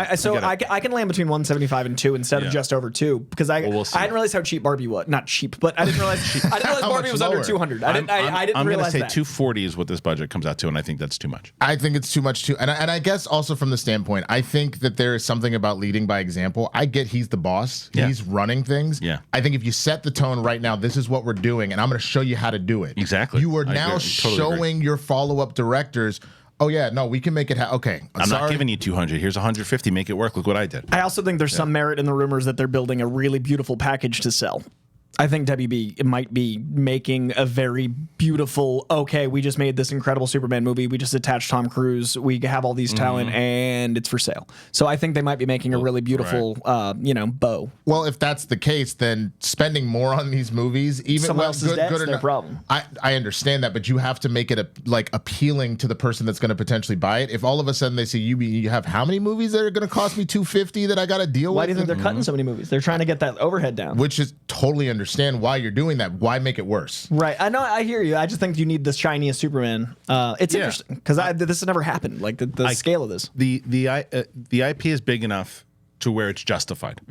S3: I can land between 175 and 2 instead of just over 2 because I didn't realize how cheap Barbie was. Not cheap, but I didn't realize Barbie was under 200. I didn't realize that.
S1: I'm going to say 240 is what this budget comes out to, and I think that's too much.
S2: I think it's too much too. And I guess also from the standpoint, I think that there is something about leading by example. I get he's the boss. Yeah. He's running things.
S1: Yeah.
S2: I think if you set the tone right now, this is what we're doing, and I'm going to show you how to do it.
S1: Exactly.
S2: You are now showing your follow-up directors, oh yeah, no, we can make it okay.
S1: I'm not giving you 200. Here's 150. Make it work. Look what I did.
S3: I also think there's some merit in the rumors that they're building a really beautiful package to sell. I think WB might be making a very beautiful, okay, we just made this incredible Superman movie. We just attached Tom Cruise. We have all these talent and it's for sale. So I think they might be making a really beautiful, bow.
S2: Well, if that's the case, then spending more on these movies, even
S3: Someone else's debt's their problem.
S2: I understand that, but you have to make it appealing to the person that's going to potentially buy it. If all of a sudden they say you have how many movies that are going to cost me $250 that I got to deal with?
S3: Why do you think they're cutting so many movies? They're trying to get that overhead down.
S2: Which is totally understand why you're doing that. Why make it worse?
S3: Right. I know. I hear you. I just think you need the shiniest Superman. It's interesting because this has never happened. Like the scale of this.
S1: The IP is big enough to where it's justified.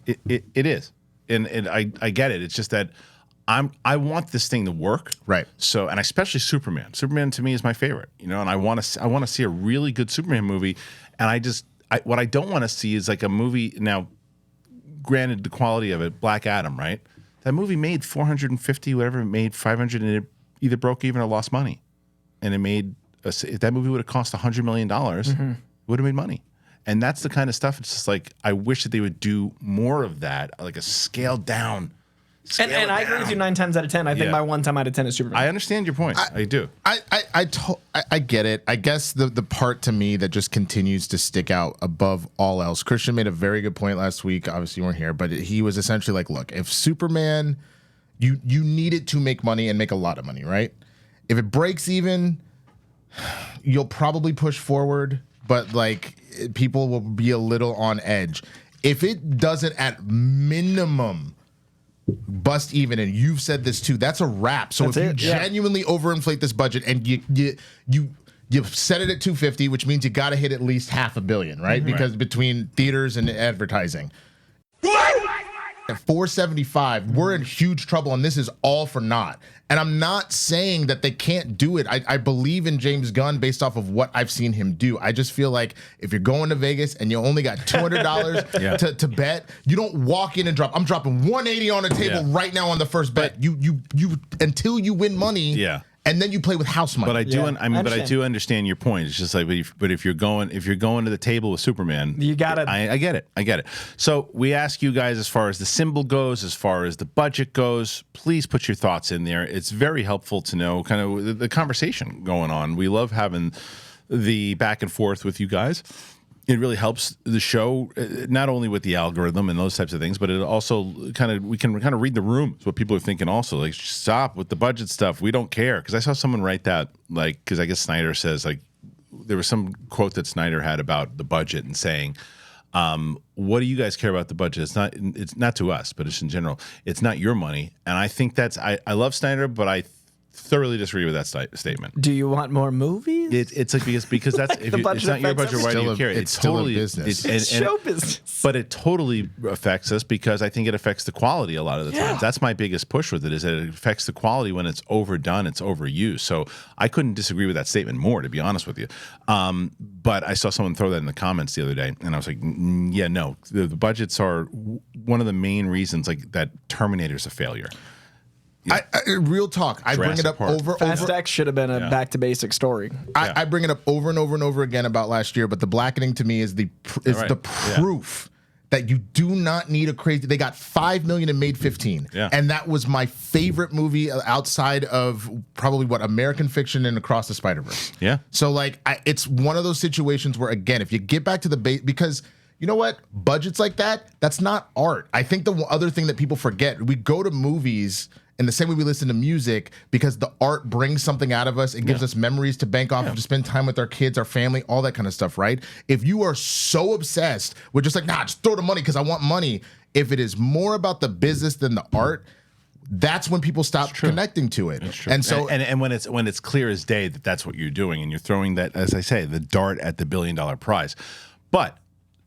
S1: It is, and I get it. It's just that I want this thing to work.
S2: Right.
S1: So, and especially Superman. Superman to me is my favorite. And I want to see a really good Superman movie. And what I don't want to see is like a movie now. Granted, the quality of it, Black Adam, right? That movie made 450, whatever it made, 500, and it either broke even or lost money. And it made if that movie would have cost $100 million, it would have made money. And that's the kind of stuff. It's just like I wish that they would do more of that, like a scaled down.
S3: And I agree with you 9 times out of 10. I think my 1 time out of 10 is Superman.
S1: I understand your point. I do.
S2: I get it. I guess the part to me that just continues to stick out above all else. Kristian made a very good point last week. Obviously, you weren't here, but he was essentially like, look, if Superman, you need it to make money and make a lot of money, right? If it breaks even, you'll probably push forward, but like people will be a little on edge. If it doesn't at minimum bust even, and you've said this too, that's a wrap. So if you genuinely overinflate this budget and you set it at 250, which means you got to hit at least $500 million, right? Because between theaters and advertising. At 475, we're in huge trouble, and this is all for naught. And I'm not saying that they can't do it. I believe in James Gunn based off of what I've seen him do. I just feel like if you're going to Vegas and you only got $200 to bet, you don't walk in and drop. I'm dropping 180 on the table right now on the first bet. You until you win money. Yeah. And then you play with house money.
S1: But I do, but I do understand your point. It's just like, but if you're going to the table with Superman,
S3: you got it.
S1: I get it. So we ask you guys, as far as the symbol goes, as far as the budget goes, please put your thoughts in there. It's very helpful to know kind of the conversation going on. We love having the back and forth with you guys. It really helps the show, not only with the algorithm and those types of things, but it also we can kind of read the room. It's what people are thinking also. Like, stop with the budget stuff. We don't care. Because I saw someone write that, like, because I guess Snyder says, like, there was some quote that Snyder had about the budget and saying, what do you guys care about the budget? It's not to us, but it's in general. It's not your money. And I think I love Snyder, but I thorouhly disagree with that statement.
S3: Do you want more movies?
S1: It's like because that's
S3: like
S1: if it's not your budget, why do you care?
S2: It's totally business.
S3: It's show business.
S1: But it totally affects us because I think it affects the quality a lot of the times. That's my biggest push with it, is that it affects the quality when it's overdone, it's overused. So I couldn't disagree with that statement more, to be honest with you. But I saw someone throw that in the comments the other day, and I was like, yeah, no. The budgets are one of the main reasons, like, that Terminator's a failure.
S2: Yeah. Real talk. I bring it up over.
S3: Fast X should have been a back to basic story.
S2: I bring it up over and over and over again about last year, but the blackening to me is the proof that you do not need a crazy. They got $5 million and made 15, and that was my favorite movie outside of probably American Fiction and Across the Spider-Verse.
S1: Yeah.
S2: So like, it's one of those situations where, again, if you get back to the base, because you know what, budgets like that's not art. I think the other thing that people forget, we go to movies in the same way we listen to music because the art brings something out of us. It gives us memories to bank off of, to spend time with our kids, our family, all that kind of stuff, right? If you are so obsessed with just like, just throw the money because I want money. If it is more about the business than the art, that's when people stop connecting to it.
S1: And so, and when it's clear as day that that's what you're doing, and you're throwing that, as I say, the dart at the $1 billion prize. But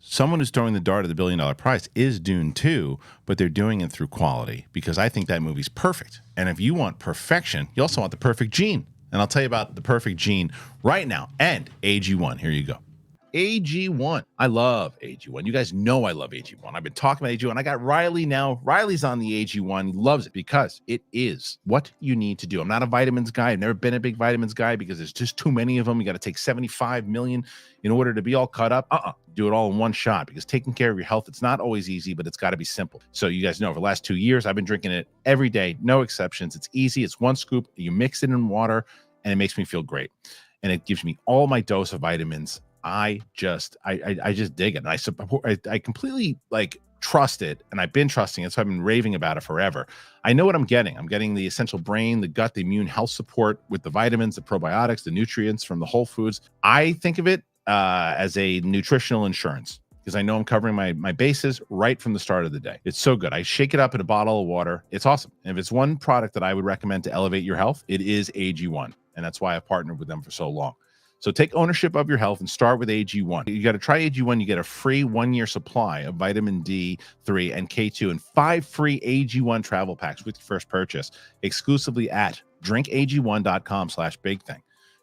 S1: someone who's throwing the dart at the $1 billion prize is Dune 2, but they're doing it through quality, because I think that movie's perfect. And if you want perfection, you also want the perfect gene. And I'll tell you about the perfect gene right now. And AG1, here you go. AG1. I love AG1. You guys know I love AG1. I've been talking about AG1. I got Riley now. Riley's on the AG1. He loves it because it is what you need to do. I'm not a vitamins guy. I've never been a big vitamins guy because there's just too many of them. You got to take 75 million in order to be all caught up. Do it all in one shot, because taking care of your health, it's not always easy, but it's got to be simple. So you guys know, for the last 2 years, I've been drinking it every day, no exceptions. It's easy. It's one scoop. You mix it in water, and it makes me feel great. And it gives me all my dose of vitamins. I just dig it. And I completely trust it, and I've been trusting it, so I've been raving about it forever. I know what I'm getting. I'm getting the essential brain, the gut, the immune health support with the vitamins, the probiotics, the nutrients from the whole foods. I think of it as a nutritional insurance, because I know I'm covering my bases right from the start of the day. It's so good. I shake it up in a bottle of water. It's awesome. And if it's one product that I would recommend to elevate your health, it is AG1. And that's why I've partnered with them for so long. So take ownership of your health and start with AG1. You got to try AG1. You get a free 1-year supply of vitamin D3 and K2 and 5 free AG1 travel packs with your first purchase, exclusively at drinkag1.com/bigthing.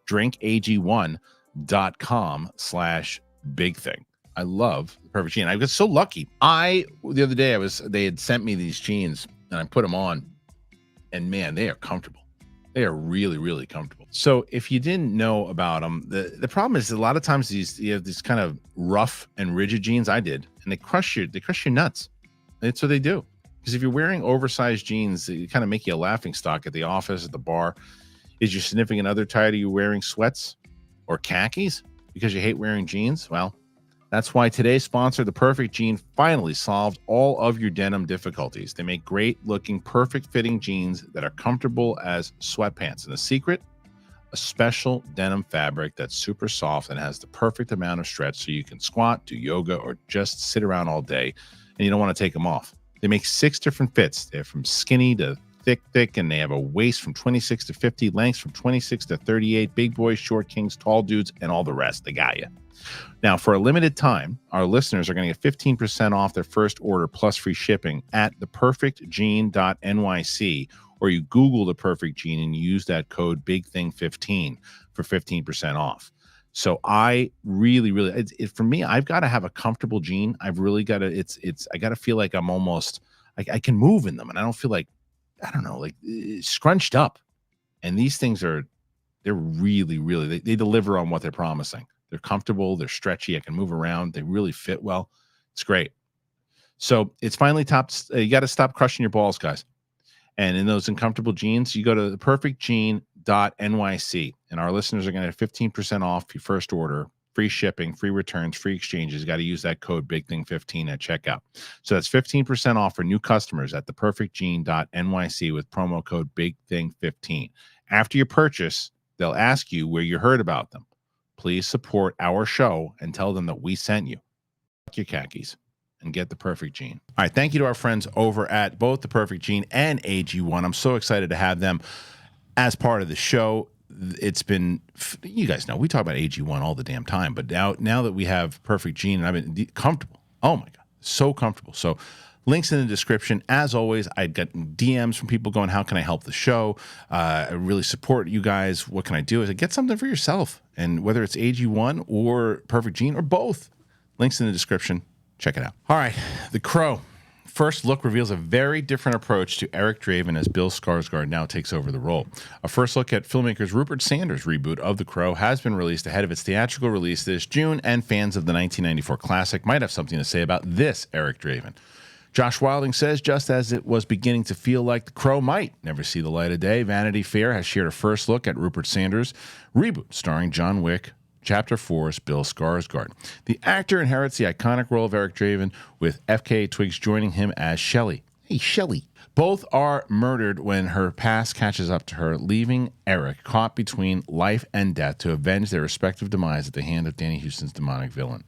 S1: drinkag1.com/bigthing. I love the Perfect Gene. I got so lucky. The other day they had sent me these jeans, and I put them on, and man, they are comfortable. They are really, really comfortable. So if you didn't know about them, the problem is a lot of times you have these kind of rough and rigid jeans. I did, and they crush your nuts. That's what they do. Because if you're wearing oversized jeans, they kind of make you a laughing stock at the office, at the bar. Is your significant other tired of you wearing sweats or khakis because you hate wearing jeans? Well, that's why today's sponsor, The Perfect Jean, finally solved all of your denim difficulties. They make great-looking, perfect-fitting jeans that are comfortable as sweatpants. And the secret? A special denim fabric that's super soft and has the perfect amount of stretch so you can squat, do yoga, or just sit around all day, and you don't want to take them off. They make 6 different fits. They're from skinny to thick, and they have a waist from 26 to 50, lengths from 26 to 38, big boys, short kings, tall dudes, and all the rest. They got you. Now, for a limited time, our listeners are going to get 15% off their first order plus free shipping at theperfectgene.nyc, or you Google The Perfect Gene and use that code BIGTHING15 for 15% off. So I really, for me, I've got to have a comfortable jean. I've really got to, I got to feel like I'm almost, I can move in them, and I don't feel like, scrunched up. And these things they're really, they deliver on what they're promising. They're comfortable. They're stretchy. I can move around. They really fit well. It's great. So it's finally topped. You got to stop crushing your balls, guys. And in those uncomfortable jeans, you go to theperfectgene.nyc, and our listeners are going to have 15% off your first order, free shipping, free returns, free exchanges. You got to use that code BIGTHING15 at checkout. So that's 15% off for new customers at theperfectgene.nyc with promo code BIGTHING15. After your purchase, they'll ask you where you heard about them. Please support our show and tell them that we sent you. Fuck your khakis and get The Perfect Gene. All right, thank you to our friends over at both The Perfect Gene and AG1. I'm so excited to have them as part of the show. It's been, you guys know, we talk about AG1 all the damn time, but now that we have Perfect Gene, and I've been comfortable. Oh my God, so comfortable. So links in the description. As always, I've got DMs from people going, how can I help the show? I really support you guys. What can I do? I said, get something for yourself. And whether it's AG1 or Perfect Gene or both, links in the description. Check it out. All right, The Crow. First look reveals a very different approach to Eric Draven as Bill Skarsgård now takes over the role. A first look at filmmaker's Rupert Sanders' reboot of The Crow has been released ahead of its theatrical release this June, and fans of the 1994 classic might have something to say about this Eric Draven. Josh Wilding says, just as it was beginning to feel like The Crow might never see the light of day, Vanity Fair has shared a first look at Rupert Sanders' reboot starring John Wick, Chapter 4's Bill Skarsgård. The actor inherits the iconic role of Eric Draven, with FKA Twigs joining him as Shelley. Hey, Shelley. Both are murdered when her past catches up to her, leaving Eric caught between life and death to avenge their respective demise at the hand of Danny Houston's demonic villain.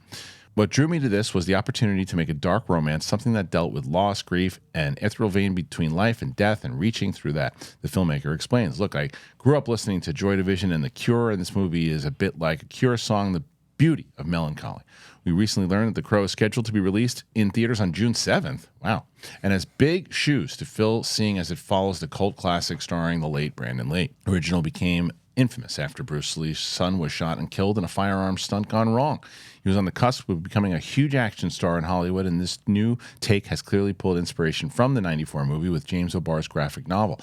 S1: What drew me to this was the opportunity to make a dark romance, something that dealt with loss, grief, and ethereal vein between life and death, and reaching through that. The filmmaker explains, look, I grew up listening to Joy Division, and The Cure in this movie is a bit like a Cure song, The Beauty of Melancholy. We recently learned that The Crow is scheduled to be released in theaters on June 7th. Wow. And has big shoes to fill, seeing as it follows the cult classic starring the late Brandon Lee. Original became infamous after Bruce Lee's son was shot and killed in a firearm stunt gone wrong. He was on the cusp of becoming a huge action star in Hollywood, and this new take has clearly pulled inspiration from the 94 movie with James O'Barr's graphic novel.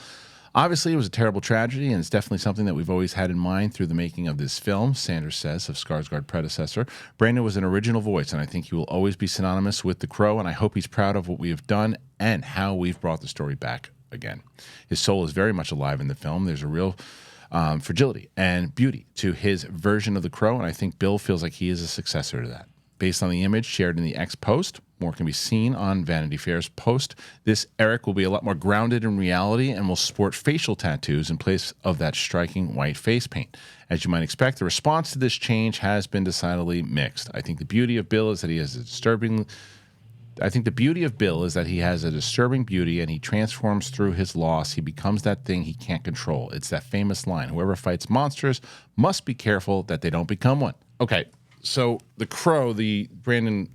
S1: Obviously, it was a terrible tragedy, and it's definitely something that we've always had in mind through the making of this film, Sanders says, of Skarsgård's predecessor. Brandon was an original voice, and I think he will always be synonymous with the Crow, and I hope he's proud of what we have done and how we've brought the story back again. His soul is very much alive in the film. There's a real fragility and beauty to his version of the Crow, and I think Bill feels like he is a successor to that. Based on the image shared in the X post, more can be seen on Vanity Fair's post. This Eric will be a lot more grounded in reality and will sport facial tattoos in place of that striking white face paint. As you might expect, the response to this change has been decidedly mixed. I think the beauty of Bill is that he has a disturbing beauty, and he transforms through his loss. He becomes that thing he can't control. It's that famous line, whoever fights monsters must be careful that they don't become one. Okay, so The Crow, the Brandon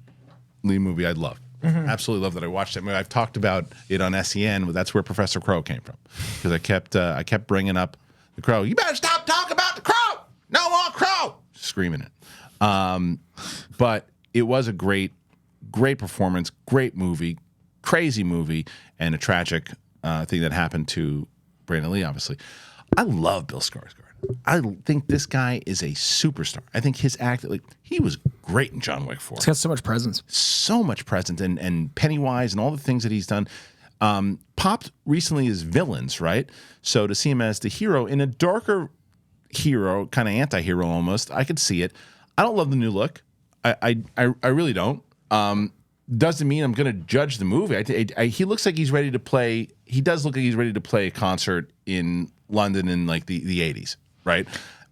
S1: Lee movie, I love. Absolutely love that. I watched it. I mean, I've talked about it on SEN. That's where Professor Crow came from, because I kept bringing up The Crow. You better stop talking about The Crow. No more Crow. Screaming it. But it was a great performance, great movie, crazy movie, and a tragic thing that happened to Brandon Lee, obviously. I love Bill Skarsgård. I think this guy is a superstar. I think his act, he was great in John Wick 4.
S3: He's got so much presence.
S1: So much presence, and Pennywise and all the things that he's done. Popped recently as villains, right? So to see him as the hero in a darker hero, kind of anti-hero almost, I could see it. I don't love the new look. I really don't. Doesn't mean I'm going to judge the movie. He looks like he's ready to play. He does look like he's ready to play a concert in London in like the 80s, right?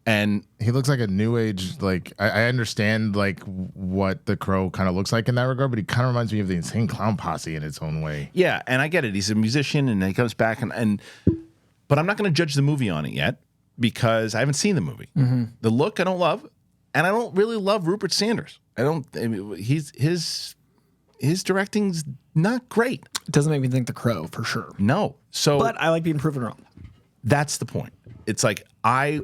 S1: And
S2: he looks like a new age. Like I understand like what the Crow kind of looks like in that regard, but he kind of reminds me of the Insane Clown Posse in its own way.
S1: Yeah, and I get it. He's a musician, and he comes back, but I'm not going to judge the movie on it yet because I haven't seen the movie. Mm-hmm. The look I don't love, and I don't really love Rupert Sanders. His directing's not great.
S3: It doesn't make me think The Crow for sure.
S1: No.
S3: But I like being proven wrong.
S1: That's the point. It's like I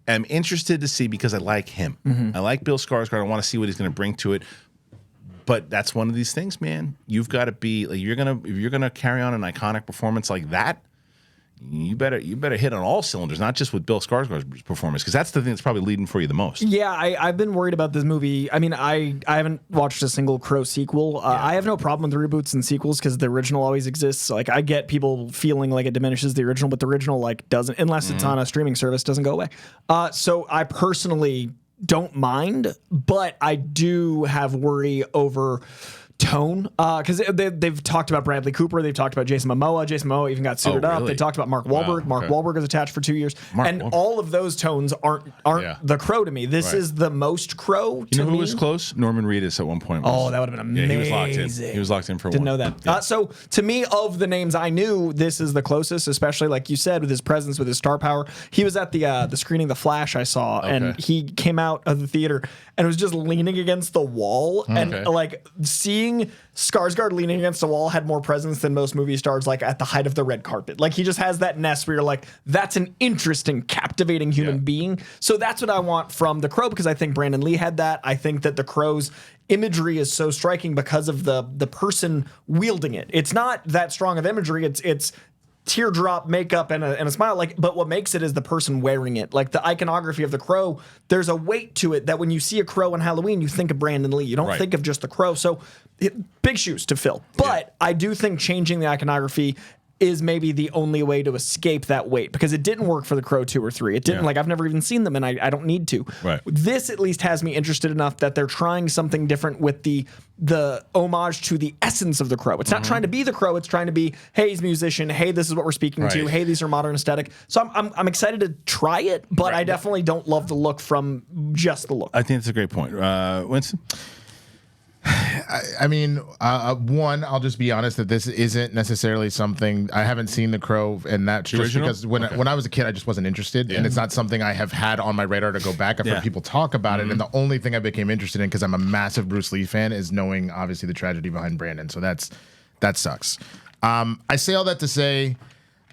S1: am interested to see because I like him. Mm-hmm. I like Bill Skarsgård. I want to see what he's going to bring to it. But that's one of these things, man. You've got to be like if you're gonna carry on an iconic performance like that, you better hit on all cylinders, not just with Bill Skarsgård's performance, because that's the thing that's probably leading for you the most.
S3: Yeah, I've been worried about this movie. I mean, I haven't watched a single Crow sequel. I have no problem with reboots and sequels because the original always exists. Like, I get people feeling like it diminishes the original, but the original doesn't, unless it's on a streaming service, doesn't go away. So I personally don't mind, but I do have worry over tone, because they've talked about Bradley Cooper, they've talked about Jason Momoa. Jason Momoa even got suited up. They talked about Mark Wahlberg. Mark Wahlberg is attached for 2 years, all of those tones aren't the Crow to me. This is the most Crow.
S1: You know who was close? Norman Reedus at one point.
S3: That would have been amazing.
S1: Yeah, he was locked in. He was locked in for.
S3: Didn't know that. Yeah. So to me, of the names I knew, this is the closest, especially like you said, with his presence, with his star power. He was at the screening of The Flash I saw, and he came out of the theater and was just leaning against the wall, and like seeing Skarsgård leaning against a wall had more presence than most movie stars, like at the height of the red carpet. Like, he just has that nest where you're like, that's an interesting, captivating human being. So that's what I want from The Crow, because I think Brandon Lee had that. I think that The Crow's imagery is so striking because of the person wielding it. It's not that strong of imagery. It's teardrop makeup and a smile, but what makes it is the person wearing it. Like, the iconography of the Crow, there's a weight to it that when you see a Crow in Halloween, you think of Brandon Lee. You don't think of just the Crow. So big shoes to fill. But I do think changing the iconography is maybe the only way to escape that weight, because it didn't work for The Crow 2 or 3. It didn't. Like, I've never even seen them, and I don't need to.
S1: Right.
S3: This at least has me interested enough that they're trying something different with the homage to the essence of The Crow. It's not trying to be The Crow. It's trying to be, hey, he's a musician. Hey, this is what we're speaking to. Hey, these are modern aesthetic. So I'm excited to try it, but I definitely don't love the look from just the look.
S1: I think that's a great point. Winston?
S2: I mean, one, I'll just be honest that this isn't necessarily something I haven't seen The Crow, and that's just because when I was a kid, I just wasn't interested, and it's not something I have had on my radar to go back. I've heard people talk about it, and the only thing I became interested in, because I'm a massive Bruce Lee fan, is knowing obviously the tragedy behind Brandon. So that sucks. I say all that to say,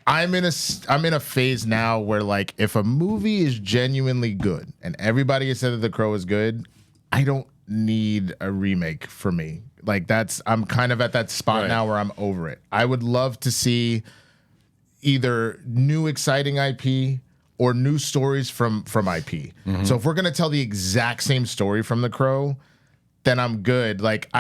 S2: I'm in a phase now where like if a movie is genuinely good and everybody has said that The Crow is good, I don't need a remake for me. Like I'm kind of at that spot now where I'm over it. I would love to see either new exciting IP or new stories from IP. So if we're gonna tell the exact same story from The Crow, then I'm good. Like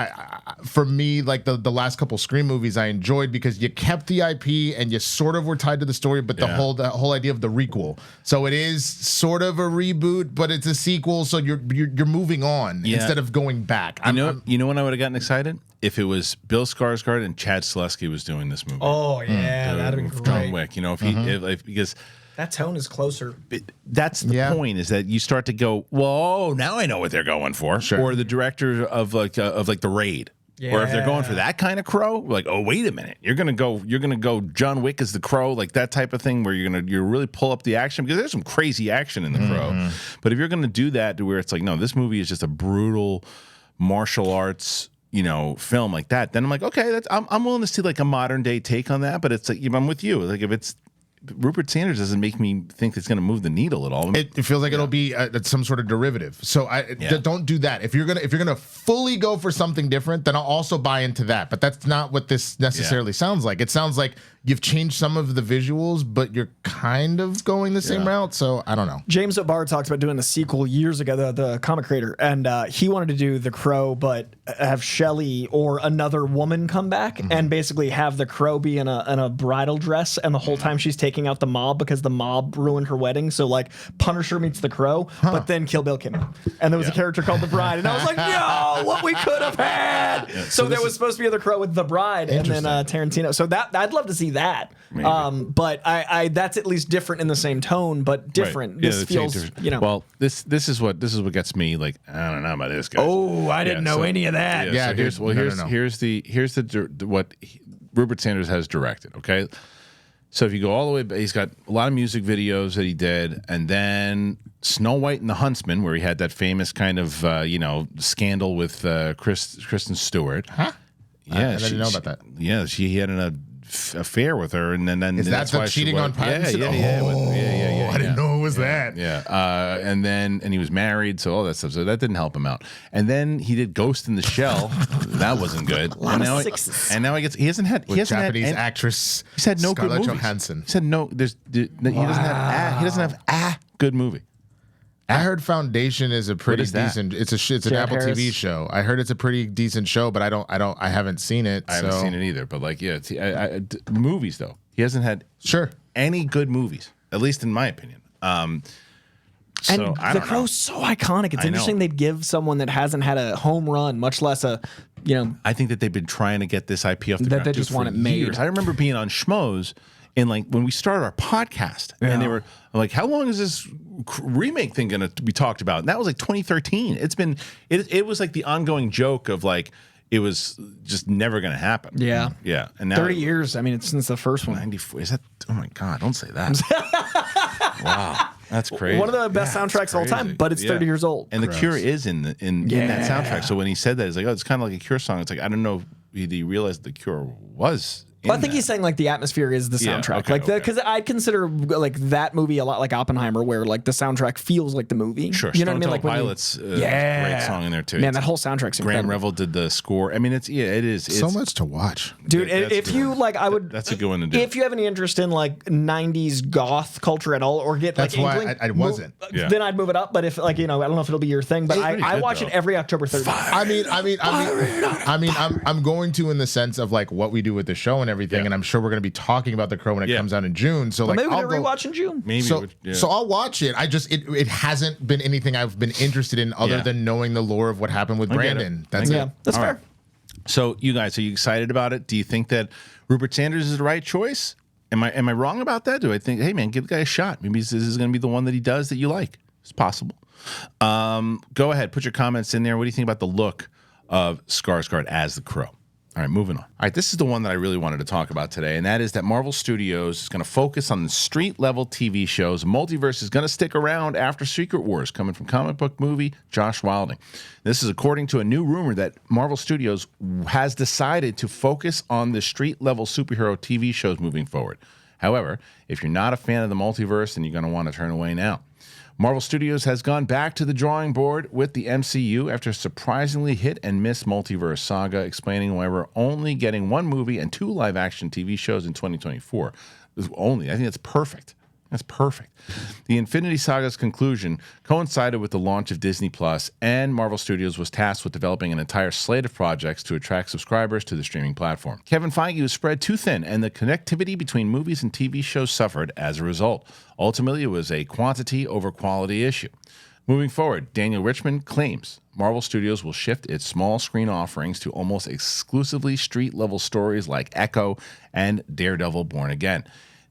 S2: for me, like the last couple Scream movies I enjoyed because you kept the IP and you sort of were tied to the story, but the whole idea of the requel. So it is sort of a reboot, but it's a sequel. So you're moving on instead of going back.
S1: You know when I would have gotten excited if it was Bill Skarsgård and Chad Stahelski was doing this movie.
S3: Oh yeah, that'd be great.
S1: John Wick. You know because.
S3: That tone is closer.
S1: That's the point, is that you start to go, whoa, now I know what they're going for.
S2: Sure.
S1: Or the director of The Raid. Yeah. Or if they're going for that kind of Crow, like, oh, wait a minute, you're gonna go John Wick as the Crow, like that type of thing, where you really pull up the action, because there's some crazy action in the Crow. But if you're gonna do that to where it's like, no, this movie is just a brutal martial arts, film like that, then I'm like, okay, I'm willing to see like a modern day take on that. But it's like, I'm with you. Like if it's Rupert Sanders doesn't make me think it's going to move the needle at all.
S2: It feels like it'll be some sort of derivative. So don't do that. If you're gonna fully go for something different, then I'll also buy into that. But that's not what this necessarily sounds like. It sounds like you've changed some of the visuals, but you're kind of going the same route. So I don't know.
S3: James O'Barr talked about doing the sequel years ago, the comic creator, and he wanted to do The Crow, but have Shelley or another woman come back and basically have the Crow be in a bridal dress, and the whole time she's taking out the mob because the mob ruined her wedding. So like Punisher meets the Crow, but then Kill Bill came out, and there was a character called the Bride, and I was like, yo, what we could have had. So there was supposed to be the Crow with the Bride, and then Tarantino. So that I'd love to see that. But I that's at least different in the same tone, but different.
S1: Right.
S3: This feels,
S1: Well, this is what gets me. Like, I don't know about this guy.
S3: Oh, I didn't know any of that.
S1: Yeah. So here's what Rupert Sanders has directed. Okay. So if you go all the way, he's got a lot of music videos that he did, and then Snow White and the Huntsman, where he had that famous kind of scandal with Kristen Stewart.
S2: Huh?
S1: Yeah,
S2: I didn't know about that.
S1: Yeah, he had an affair with her, and then
S2: is that the cheating on Pattinson?
S1: Yeah.
S2: I didn't know it was that.
S1: Yeah, and he was married, so all that stuff. So that didn't help him out. And then he did Ghost in the Shell. That wasn't good.
S3: And
S1: now he hasn't had
S2: Japanese actress.
S1: He's had no
S2: Scarlett
S1: good movies.
S2: Johansson.
S1: He said no. He doesn't have a good movie.
S2: I heard Foundation is a pretty decent. It's an Apple
S3: Harris.
S2: TV show. I heard it's a pretty decent show, but I haven't seen it.
S1: I haven't seen it either. But like, movies though, he hasn't had any good movies, at least in my opinion.
S3: And The Crow's so iconic. It's interesting they'd give someone that hasn't had a home run, much less a,
S1: I think that they've been trying to get this IP off the ground.
S3: They just want it made.
S1: Years. I remember being on Schmoes, and like when we started our podcast, and they were like, "How long is this remake thing going to be talked about?" And that was like 2013. It was like the ongoing joke of like it was just never going to happen.
S3: Yeah,
S1: yeah. And now
S3: 30 years. I mean, it's since the first one.
S1: 94. Is that? Oh my God! Don't say that. Wow. That's crazy.
S3: One of the best soundtracks of all time, but it's 30 years old.
S1: And The Cure is in that soundtrack. So when he said that, it's like, oh, it's kind of like a Cure song. It's like, I don't know if he realized The Cure was.
S3: Well, I think he's saying like the atmosphere is the soundtrack, because I consider like that movie a lot like Oppenheimer, where like the soundtrack feels like the movie.
S1: Sure,
S3: you know what I mean? Like
S1: Pilot's great song in there too.
S3: Man, that whole soundtrack's incredible.
S1: Graham Revel did the score. I mean, it is
S2: so much to watch,
S3: dude. If you like, I would.
S1: That's a good one to do.
S3: If you have any interest in like '90s goth culture at all, or get
S2: that's
S3: like
S2: why I wasn't.
S3: Then I'd move it up. But if like I don't know if it'll be your thing, but I watch it every October 30th.
S2: I'm going to in the sense of like what we do with the show and everything, and I'm sure we're going to be talking about The Crow when it comes out in June. So like,
S3: maybe we'll rewatch in June.
S1: Maybe
S2: so I'll watch it. It hasn't been anything I've been interested in other than knowing the lore of what happened with Brandon. That's it.
S3: That's fair.
S1: Right. So you guys, are you excited about it? Do you think that Rupert Sanders is the right choice? Am I wrong about that? Do I think, hey man, give the guy a shot? Maybe this is going to be the one that he does that you like. It's possible. Go ahead, put your comments in there. What do you think about the look of Skarsgård as the Crow? All right, moving on. All right, this is the one that I really wanted to talk about today, and that is that Marvel Studios is going to focus on the street-level TV shows. Multiverse is going to stick around after Secret Wars, coming from comic book movie Josh Wilding. This is according to a new rumor that Marvel Studios has decided to focus on the street-level superhero TV shows moving forward. However, if you're not a fan of the multiverse, then you're going to want to turn away now. Marvel Studios has gone back to the drawing board with the MCU after a surprisingly hit-and-miss multiverse saga, explaining why we're only getting 1 movie and 2 live-action TV shows in 2024. Only. I think that's perfect. That's perfect. The Infinity Saga's conclusion coincided with the launch of Disney Plus, and Marvel Studios was tasked with developing an entire slate of projects to attract subscribers to the streaming platform. Kevin Feige was spread too thin, and the connectivity between movies and TV shows suffered as a result. Ultimately, it was a quantity over quality issue. Moving forward, Daniel Richmond claims Marvel Studios will shift its small screen offerings to almost exclusively street-level stories like Echo and Daredevil Born Again.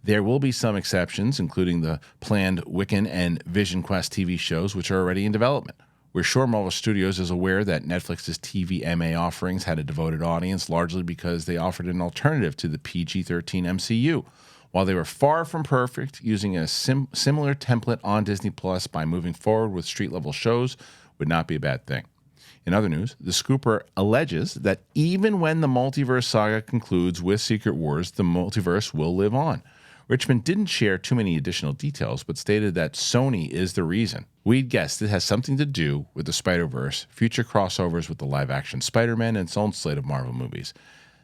S1: There will be some exceptions, including the planned Wiccan and Vision Quest TV shows, which are already in development. We're sure Marvel Studios is aware that Netflix's TVMA offerings had a devoted audience, largely because they offered an alternative to the PG-13 MCU. While they were far from perfect, using a similar template on Disney Plus by moving forward with street-level shows would not be a bad thing. In other news, the Scooper alleges that even when the multiverse saga concludes with Secret Wars, the multiverse will live on. Richmond didn't share too many additional details, but stated that Sony is the reason. We'd guessed it has something to do with the Spider-Verse, future crossovers with the live-action Spider-Man, and its own slate of Marvel movies.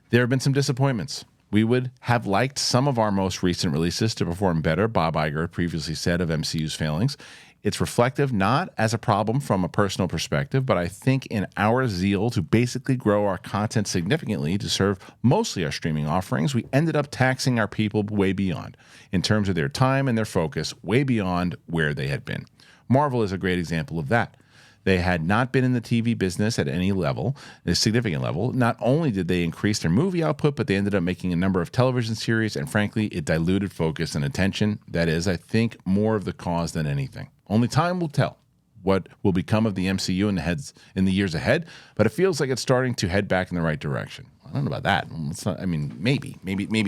S1: There have been some disappointments. We would have liked some of our most recent releases to perform better, Bob Iger previously said of MCU's failings. It's reflective not as a problem from a personal perspective, but I think in our zeal to basically grow our content significantly to serve mostly our streaming offerings, we ended up taxing our people way beyond, in terms of their time and their focus, way beyond where they had been. Marvel is a great example of that. They had not been in the TV business at any level, a significant level. Not only did they increase their movie output, but they ended up making a number of television series, and frankly, it diluted focus and attention. That is, I think, more of the cause than anything. Only time will tell what will become of the MCU in the years ahead, but it feels like it's starting to head back in the right direction. I don't know about that. It's not, I mean, maybe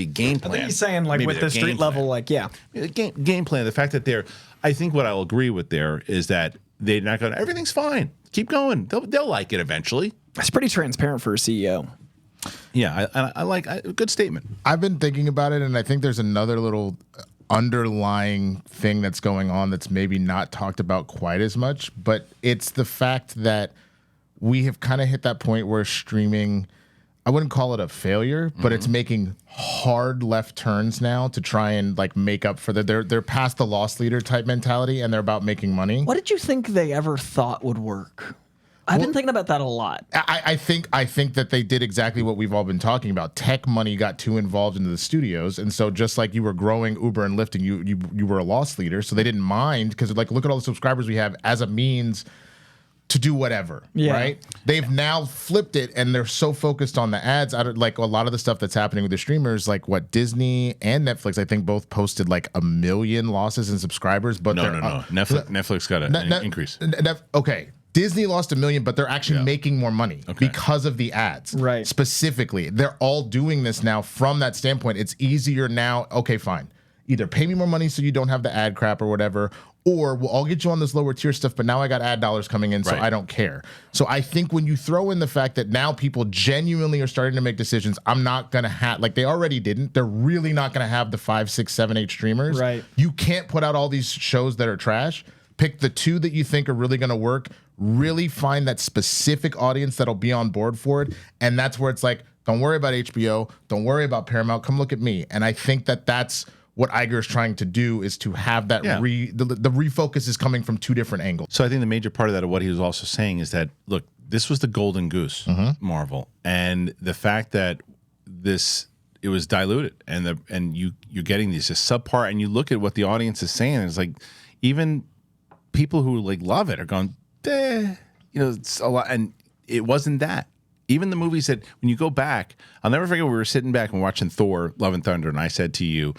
S1: game plan.
S3: I think he's saying, like, maybe with the street level, like, yeah.
S1: Game plan. The fact that I think what I'll agree with there is that they're not going, everything's fine. Keep going. They'll like it eventually.
S3: It's pretty transparent for a CEO.
S1: Yeah, I like a good statement.
S2: I've been thinking about it, and I think there's another little underlying thing that's going on that's maybe not talked about quite as much, but it's the fact that we have kind of hit that point where streaming, I wouldn't call it a failure, but it's making hard left turns now to try and like make up for they're past the loss leader type mentality, and they're about making money.
S3: What did you think they ever thought would work? I've been thinking about that a lot.
S2: I think that they did exactly what we've all been talking about. Tech money got too involved into the studios, and so just like you were growing Uber and Lyft, and you were a loss leader, so they didn't mind because like look at all the subscribers we have as a means to do whatever, right? They've now flipped it, and they're so focused on the ads. Like a lot of the stuff that's happening with the streamers, like what Disney and Netflix, I think both posted like 1 million losses in subscribers. But
S1: no. Netflix got an increase.
S2: Okay. Disney lost 1 million, but they're actually making more money because of the ads.
S3: Right.
S2: Specifically, they're all doing this now from that standpoint. It's easier now. Okay, fine. Either pay me more money so you don't have the ad crap or whatever, or I'll get you on this lower tier stuff, but now I got ad dollars coming in, so I don't care. So I think when you throw in the fact that now people genuinely are starting to make decisions, I'm not going to have, like they already didn't, they're really not going to have the 5, 6, 7, 8 streamers.
S3: Right.
S2: You can't put out all these shows that are trash. Pick the 2 that you think are really going to work. Really find that specific audience that'll be on board for it. And that's where it's like, don't worry about HBO. Don't worry about Paramount. Come look at me. And I think that that's what Iger is trying to do, is to have that the refocus is coming from 2 different angles.
S1: So I think the major part of that, of what he was also saying, is that, look, this was the golden goose, Marvel. And the fact that it was diluted, and you're getting these just subpar, and you look at what the audience is saying, and it's like, even people who like love it are going, it's a lot, and it wasn't that. Even the movies that, when you go back, I'll never forget, we were sitting back and watching Thor: Love and Thunder, and I said to you,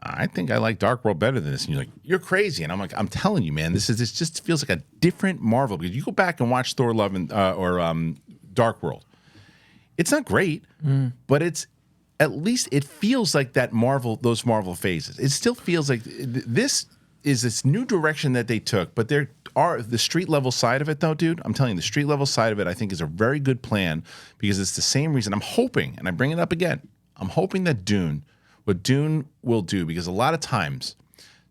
S1: I think I like Dark World better than this. And you're like, you're crazy. And I'm like, I'm telling you, man, this just feels like a different Marvel, because you go back and watch Thor: Love and or Dark World. It's not great, but it's, at least it feels like that those Marvel phases. It still feels like this is this new direction that they took, but there are the street level side of it, though, dude. I'm telling you, the street level side of it, I think, is a very good plan, because it's the same reason I'm hoping, and I bring it up again, I'm hoping that Dune what Dune will do, because a lot of times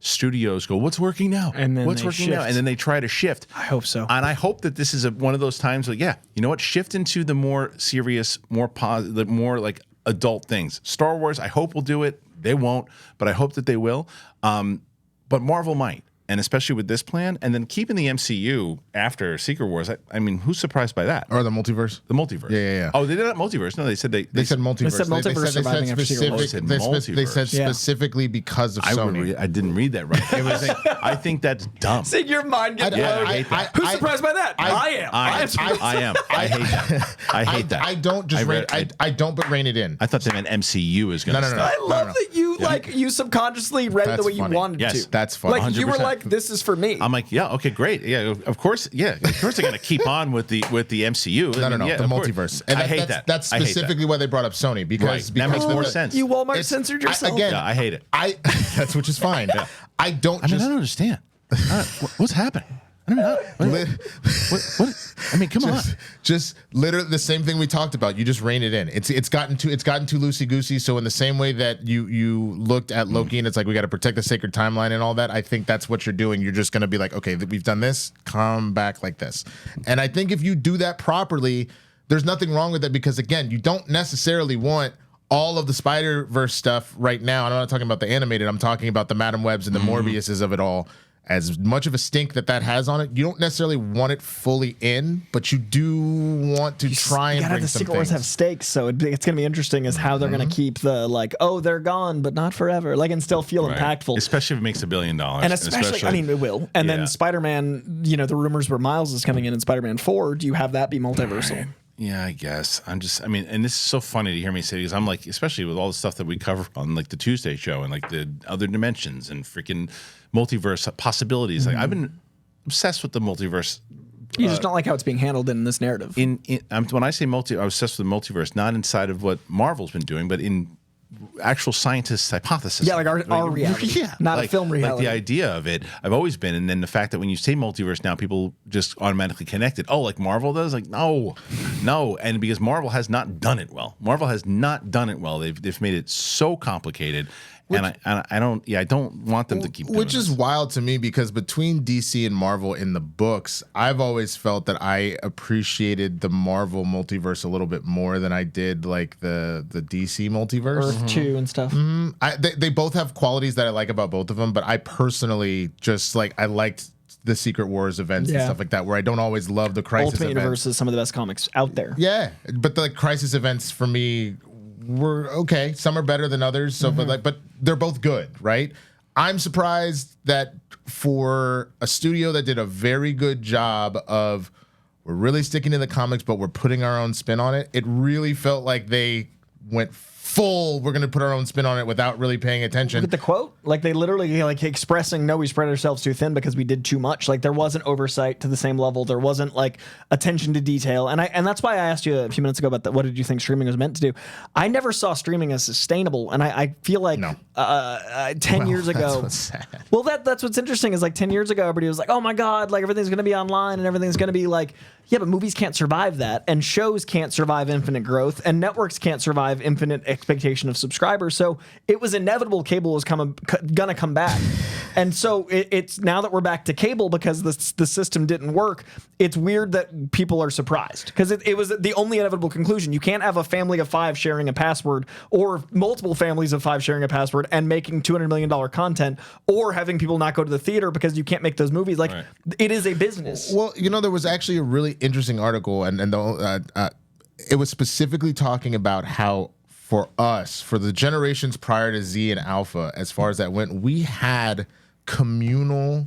S1: studios go, what's working now?
S3: And then
S1: what's
S3: they
S1: working now?
S3: shift.
S1: And then they try to shift.
S3: I hope so.
S1: And I hope that this is one of those times like, yeah, you know what? Shift into the more serious, more positive, more like adult things. Star Wars, I hope will do it. They won't, but I hope that they will. But Marvel might. And especially with this plan, and then keeping the MCU after Secret Wars. I mean, who's surprised by that?
S2: Or the multiverse.
S1: The multiverse.
S2: Yeah.
S1: Oh, they did not multiverse. No, they said they
S2: They said multiverse.
S3: They said multiverse surviving after Secret Wars.
S2: They said specifically because of Sony.
S1: I didn't read that right. I think that's dumb.
S3: See, your mind gets blown.
S1: I hate that.
S3: Who's surprised by that? I am.
S1: I am. I hate that. I hate that.
S2: I don't just I don't but rein it in.
S1: I thought they meant MCU is going to
S2: No.
S1: stop.
S3: I love that you you subconsciously read it the way you wanted
S1: Yes,
S3: to.
S2: That's funny.
S3: Like you were
S1: 100%.
S3: like, this is for me.
S1: I'm like, yeah, okay, great. Yeah, of course. Yeah, of course they're going to keep on with the MCU.
S2: No,
S1: Yeah,
S2: the
S1: of course.
S2: multiverse. And
S1: I hate that.
S2: That's
S1: I hate that.
S2: specifically why they brought up Sony because
S1: That makes more sense.
S3: You Walmart
S2: It's-
S3: censored yourself.
S2: again,
S1: Yeah, I hate it.
S2: That's which is fine. I don't
S1: I
S2: just
S1: understand. What's happening? I mean, what? I mean, come on.
S2: Just literally the same thing we talked about. You just rein it in. It's gotten too loosey goosey. So in the same way that you looked at Loki and it's like we got to protect the sacred timeline and all that, I think that's what you're doing. You're just going to be like, okay, we've done this. Come back like this. And I think if you do that properly, there's nothing wrong with it because again, you don't necessarily want all of the Spider-Verse stuff right now. And I'm not talking about the animated. I'm talking about the Madam Webs and the Morbiuses of it all. As much of a stink that has on it, you don't necessarily want it fully in, but you do want to try and bring
S3: the
S2: some
S3: Secret Wars
S2: things.
S3: have stakes, so it's going to be interesting as how they're going to keep the they're gone, but not forever, and still feel impactful.
S1: Especially if it makes $1 billion.
S3: And especially, I mean, it will. And then Spider-Man, the rumors where Miles is coming in Spider-Man 4, do you have that be multiversal?
S1: Right. Yeah, I guess. And this is so funny to hear me say because I'm like, especially with all the stuff that we cover on like the Tuesday show and like the other dimensions and freaking multiverse possibilities. Like I've been obsessed with the multiverse.
S3: You just don't like how it's being handled in this narrative.
S1: When I say I'm obsessed with the multiverse, not inside of what Marvel's been doing, but in actual scientists' hypothesis.
S3: Yeah, like our reality.
S1: Yeah,
S3: not a film reality.
S1: Like the idea of it, I've always been, and then the fact that when you say multiverse now, people just automatically connect it. Oh, like Marvel does? Like no, and because Marvel has not done it well. They've made it so complicated. And I don't want them to keep doing
S2: Which is wild to me because between DC and Marvel in the books, I've always felt that I appreciated the Marvel multiverse a little bit more than I did like the DC multiverse.
S3: Earth 2 and stuff.
S2: They both have qualities that I like about both of them, but I personally just I liked the Secret Wars events and stuff like that, where I don't always love the Crisis
S3: Ultimate
S2: events.
S3: Universe is some of the best comics out there.
S2: Yeah, but the Crisis events for me were okay. Some are better than others. So, but they're both good, right? I'm surprised that for a studio that did a very good job of we're really sticking to the comics, but we're putting our own spin on it. It really felt like they went full. We're going to put our own spin on it without really paying attention.
S3: Look at the quote. Like they literally expressing, no, we spread ourselves too thin because we did too much. Like there wasn't oversight to the same level. There wasn't attention to detail. And that's why I asked you a few minutes ago about what did you think streaming was meant to do? I never saw streaming as sustainable. And I feel like 10 years ago.
S2: That's what's sad.
S3: Well, that's what's interesting is 10 years ago, everybody was like, oh my God, everything's going to be online and everything's going to be yeah, but movies can't survive that. And shows can't survive infinite growth. And networks can't survive infinite expectation of subscribers. So it was inevitable cable was gonna come back. And so it's now that we're back to cable because the system didn't work, it's weird that people are surprised because it was the only inevitable conclusion. You can't have a family of 5 sharing a password or multiple families of 5 sharing a password and making $200 million content or having people not go to the theater because you can't make those movies. It is a business.
S2: Well, there was actually a really interesting article and it was specifically talking about how for us, for the generations prior to Z and Alpha, as far as that went, we had communal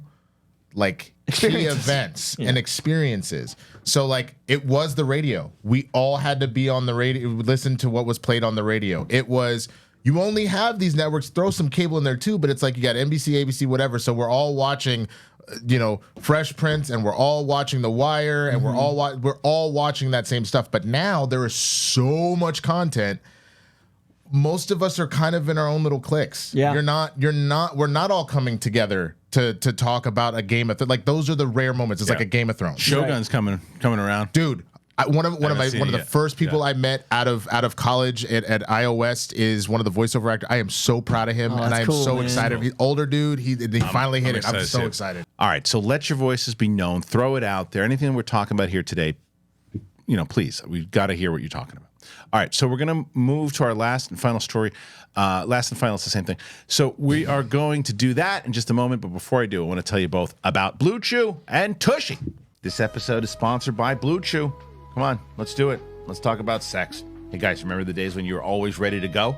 S2: key events and experiences. So it was the radio. We all had to be on the radio, listen to what was played on the radio. It was, you only have these networks, throw some cable in there too, but it's you got NBC, ABC, whatever. So we're all watching Fresh Prince, and we're all watching The Wire, and we're all watching that same stuff. But now there is so much content. Most of us are kind of in our own little cliques.
S3: Yeah.
S2: We're not all coming together to talk about a Game of Thrones. Those are the rare moments. It's like a Game of Thrones.
S1: Shogun's coming around.
S2: Dude, One of the
S1: yet.
S2: first people I met out of college at IO West is one of the voiceover actors. I am so proud of him, and I am
S3: cool,
S2: so
S3: man.
S2: excited. He's older dude. He finally hit it. I'm
S1: excited
S2: so
S1: too.
S2: excited.
S1: All right, so let your voices be known. Throw it out there. Anything we're talking about here today, please, we've got to hear what you're talking about. All right, so we're going to move to our last and final story. Last and final, it's the same thing. So we are going to do that in just a moment. But before I do, I want to tell you both about Blue Chew and Tushy. This episode is sponsored by Blue Chew. Come on, let's do it. Let's talk about sex. Hey, guys, remember the days when you were always ready to go?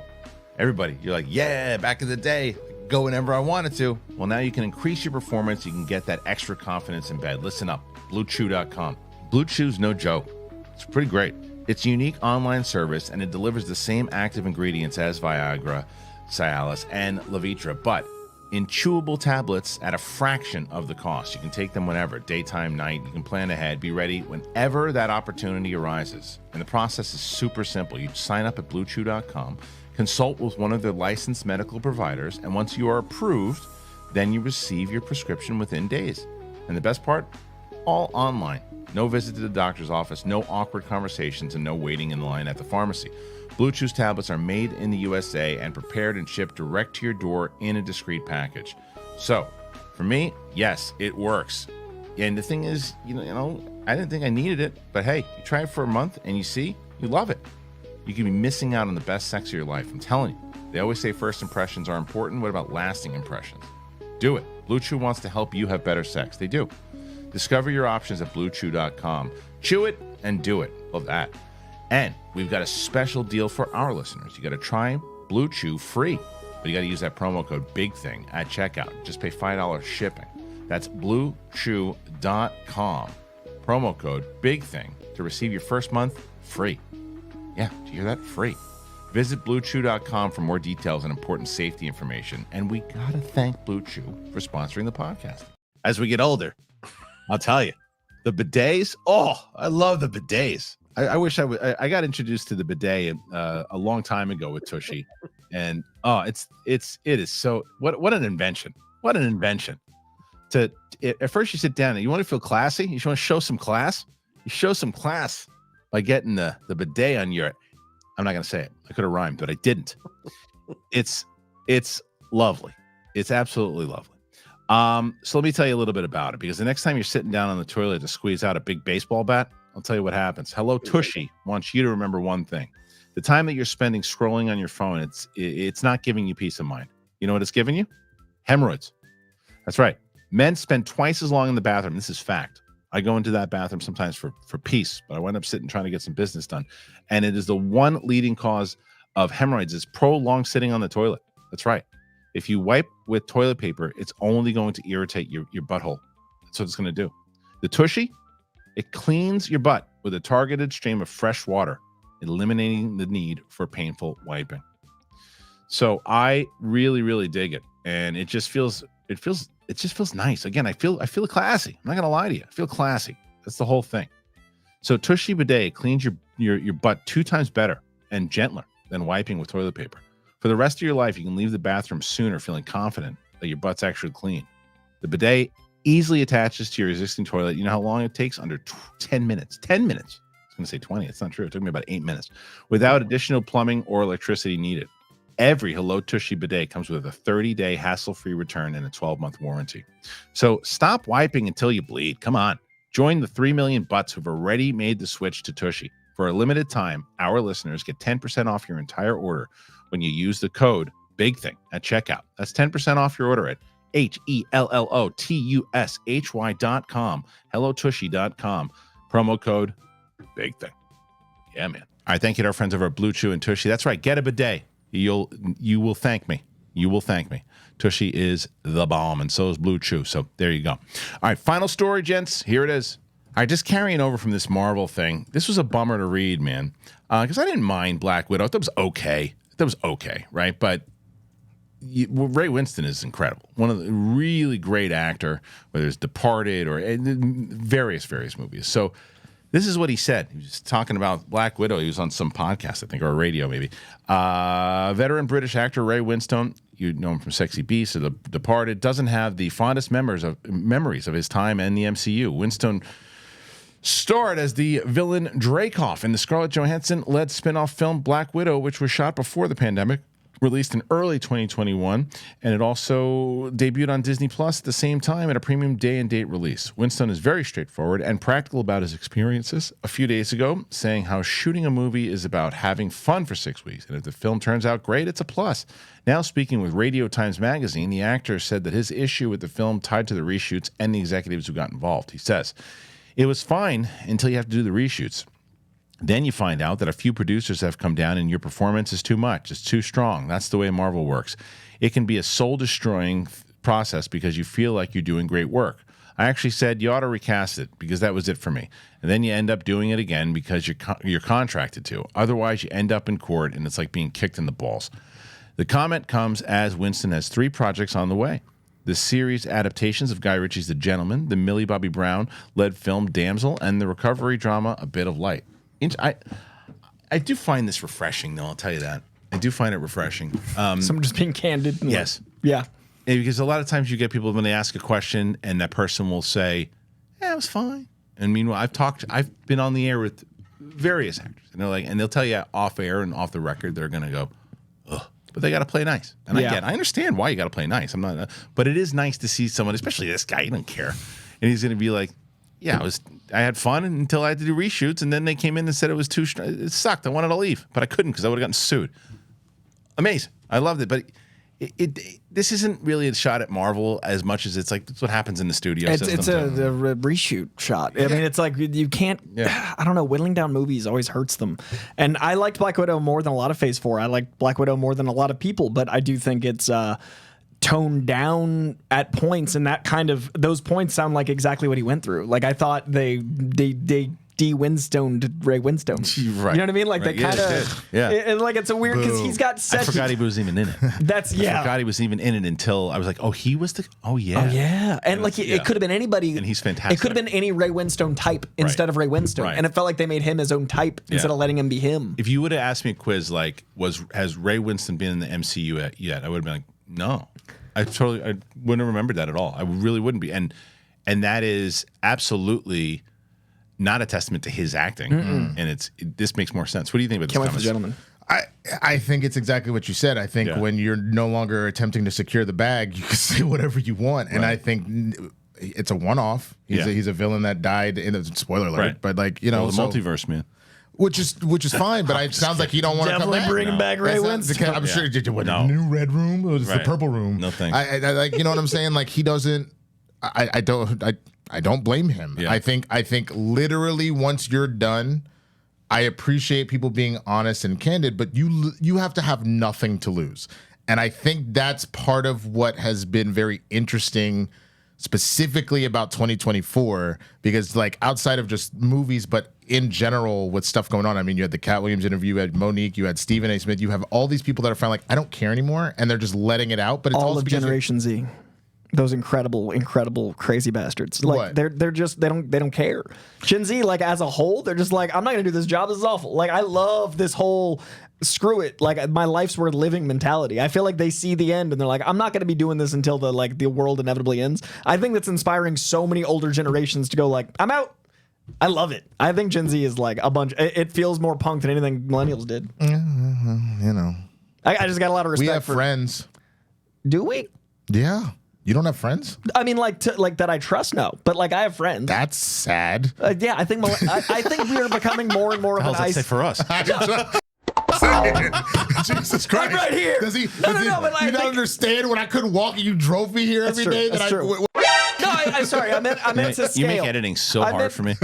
S1: Everybody, you're like, yeah, back in the day, go whenever I wanted to. Well, now you can increase your performance. You can get that extra confidence in bed. Listen up, BlueChew.com. Blue Chew's no joke. It's pretty great. It's a unique online service, and it delivers the same active ingredients as Viagra, Cialis, and Levitra, but in chewable tablets at a fraction of the cost. You can take them whenever, daytime, night. You can plan ahead, be ready whenever that opportunity arises. And the process is super simple. You sign up at BlueChew.com, consult with one of their licensed medical providers, and once you are approved, then you receive your prescription within days. And the best part? All online. No visit to the doctor's office, no awkward conversations, and no waiting in line at the pharmacy. Blue Chew's tablets are made in the USA and prepared and shipped direct to your door in a discreet package. So, for me, yes, it works. And the thing is, I didn't think I needed it, but hey, you try it for a month and you love it. You could be missing out on the best sex of your life. I'm telling you. They always say first impressions are important. What about lasting impressions? Do it. Blue Chew wants to help you have better sex. They do. Discover your options at BlueChew.com. Chew it and do it. Love that. And we've got a special deal for our listeners. You got to try Blue Chew free, but you got to use that promo code BIGTHING at checkout. Just pay $5 shipping. That's BlueChew.com. Promo code BIGTHING to receive your first month free. Yeah, do you hear that? Free. Visit BlueChew.com for more details and important safety information. And we got to thank Blue Chew for sponsoring the podcast. As we get older, I'll tell you, the bidets. Oh, I love the bidets. I wish I got introduced to the bidet a long time ago with Tushy, and it is so what an invention. What an invention. At first you sit down and you want to feel classy. You want to show some class. You show some class by getting the bidet on your. I'm not gonna say it. I could have rhymed, but I didn't. It's lovely. It's absolutely lovely. So let me tell you a little bit about it, because the next time you're sitting down on the toilet to squeeze out a big baseball bat, I'll tell you what happens. Hello Tushy wants you to remember one thing. The time that you're spending scrolling on your phone, it's not giving you peace of mind. You know what it's giving you? Hemorrhoids. That's right. Men spend twice as long in the bathroom. This is fact. I go into that bathroom sometimes for peace, but I wind up sitting trying to get some business done. And it is the one leading cause of hemorrhoids is prolonged sitting on the toilet. That's right. If you wipe with toilet paper, it's only going to irritate your butthole. That's what it's going to do. The Tushy, it cleans your butt with a targeted stream of fresh water, eliminating the need for painful wiping. So I really, really dig it. And it just feels nice. Again, I feel classy. I'm not gonna lie to you. I feel classy. That's the whole thing. So Tushy Bidet cleans your butt 2 times better and gentler than wiping with toilet paper. For the rest of your life, you can leave the bathroom sooner feeling confident that your butt's actually clean. The bidet easily attaches to your existing toilet. You know how long it takes? Under 10 minutes. 10 minutes. I was going to say 20. It's not true. It took me about 8 minutes without additional plumbing or electricity needed. Every Hello Tushy bidet comes with a 30-day hassle-free return and a 12-month warranty. So stop wiping until you bleed. Come on. Join the 3 million butts who've already made the switch to Tushy. For a limited time, our listeners get 10% off your entire order when you use the code BIGTHING at checkout. That's 10% off your order at HELLOTUSHY.com, HelloTushy.com. Promo code BIGTHING. Yeah, man. All right, thank you to our friends over at Blue Chew and Tushy. That's right, get a bidet. You will thank me. You will thank me. Tushy is the bomb, and so is Blue Chew. So there you go. All right, final story, gents. Here it is. All right, just carrying over from this Marvel thing. This was a bummer to read, man, because I didn't mind Black Widow. That was okay. That was okay, right? But Ray Winston is incredible. One of the really great actor, whether it's Departed or various movies. So this is what he said. He was talking about Black Widow. He was on some podcast, I think, or radio maybe. Veteran British actor Ray Winston, you know him from Sexy Beast or The Departed, doesn't have the fondest memories of his time in the MCU. Winston Starred as the villain Dreykov in the Scarlett Johansson-led spin-off film Black Widow, which was shot before the pandemic, released in early 2021, and it also debuted on Disney Plus at the same time at a premium day-and-date release. Winston is very straightforward and practical about his experiences a few days ago, saying how shooting a movie is about having fun for 6 weeks, and if the film turns out great, it's a plus. Now speaking with Radio Times Magazine, the actor said that his issue with the film tied to the reshoots and the executives who got involved. He says, "It was fine until you have to do the reshoots. Then you find out that a few producers have come down and your performance is too much. It's too strong. That's the way Marvel works. It can be a soul-destroying process because you feel like you're doing great work. I actually said you ought to recast it because that was it for me. And then you end up doing it again because you're contracted to. Otherwise, you end up in court and it's like being kicked in the balls." The comment comes as Winston has 3 projects on the way. The series adaptations of Guy Ritchie's The Gentleman, the Millie Bobby Brown-led film Damsel, and the recovery drama A Bit of Light. I do find this refreshing, though. I'll tell you that. I do find it refreshing.
S3: Someone just being candid.
S1: Yes.
S3: Yeah.
S1: Because a lot of times you get people when they ask a question and that person will say, "Yeah, it was fine." And meanwhile, I've been on the air with various actors, and they'll tell you off air and off the record, they're going to go, "Ugh," but they got to play nice. And I understand why you got to play nice. But it is nice to see someone, especially this guy, he doesn't care, and he's going to be like, "Yeah, I had fun until I had to do reshoots, and then they came in and said it was too. It sucked. I wanted to leave, but I couldn't because I would have gotten sued." Amazing. I loved it, but this isn't really a shot at Marvel as much as it's what happens in the studio.
S3: It's a reshoot shot. I mean, it's like you can't. Yeah. I don't know. Whittling down movies always hurts them, and I liked Black Widow more than a lot of Phase 4. I liked Black Widow more than a lot of people, but I do think it's toned down at points, and those points sound like exactly what he went through. Like I thought they de-Winstoned Ray Winston.
S1: Right.
S3: You know what I mean? Like they kind of, and like it's a weird because he's got such.
S1: I forgot he was even in it. I forgot he was even in it until I was like, he was oh yeah,
S3: and like it could have been anybody,
S1: and he's fantastic.
S3: It could have been any Ray Winstone type instead of Ray Winstone, and it felt like they made him his own type instead of letting him be him.
S1: If you would have asked me a quiz like, has Ray Winston been in the MCU yet? I would have been like, no. I wouldn't have remembered that at all. I really wouldn't be. And that is absolutely not a testament to his acting. And this makes more sense. What do you think about
S3: Can't
S1: this,
S3: wait for The Gentleman.
S2: I think it's exactly what you said. I think when you're no longer attempting to secure the bag, you can say whatever you want. And I think it's a one-off. He's a villain that died in a spoiler alert. But the
S1: multiverse, man.
S2: Which is fine, but it sounds like you don't want to come back.
S3: Definitely bringing back Ray Winston.
S2: I'm sure. A new red room? It was the purple room.
S1: No thanks.
S2: I like, you know what I'm saying? Like he doesn't. I don't blame him. Yeah. I think literally once you're done, I appreciate people being honest and candid, but you have to have nothing to lose, and I think that's part of what has been very interesting. Specifically about 2024, because like outside of just movies, but in general with stuff going on. I mean, you had the Cat Williams interview, you had Monique, you had Stephen A. Smith, you have all these people that are finally like, I don't care anymore, and they're just letting it out. But it's
S3: all of Generation Z, those incredible crazy bastards. Like they're just they don't care. Gen Z, like as a whole, they're just like, I'm not gonna do this job. This is awful. Like I love this whole screw it, like my life's worth living mentality. I feel like they see the end and they're like, I'm not going to be doing this until the world inevitably ends. I think that's inspiring so many older generations to go like, I'm out. I love it. I think Gen Z is like a bunch. It feels more punk than anything millennials did.
S2: You know,
S3: I just got a lot of respect.
S2: We have friends.
S3: Do we?
S2: Yeah. You don't have friends?
S3: I mean, like that I trust, no. But like I have friends.
S2: That's sad.
S3: Yeah, I think I think we are becoming more and more of an
S1: ice. Say for us.
S2: Jesus Christ!
S3: I'm right here.
S2: Does he?
S3: But like,
S2: you don't understand when I couldn't walk and you drove me here every day.
S3: That's true. I'm sorry. I meant to scale.
S1: You make editing so hard for me.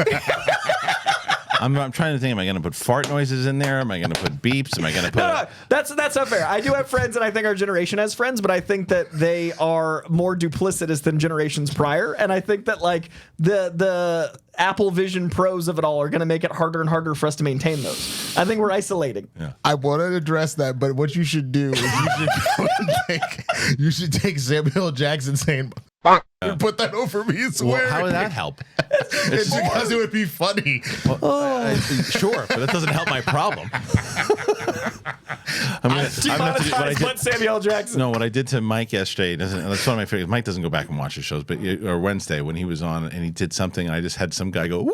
S1: I'm trying to think. Am I going to put fart noises in there? Am I going to put beeps? Am I going to put?
S3: No, that's not fair. I do have friends, and I think our generation has friends, but I think that they are more duplicitous than generations prior, and I think that like the Apple Vision Pros of it all are going to make it harder and harder for us to maintain those. I think we're isolating.
S2: Yeah. I want to address that, but what you should do is you should take Samuel Jackson saying. You put that over me and swear.
S1: Well, how would that help?
S2: It's because it would be funny.
S1: Sure, but that doesn't help my problem.
S3: Demonetize Samuel Jackson.
S1: No, what I did to Mike yesterday, that's one of my favorites. Mike doesn't go back and watch the shows, or Wednesday when he was on and he did something, and I just had some guy go, wee!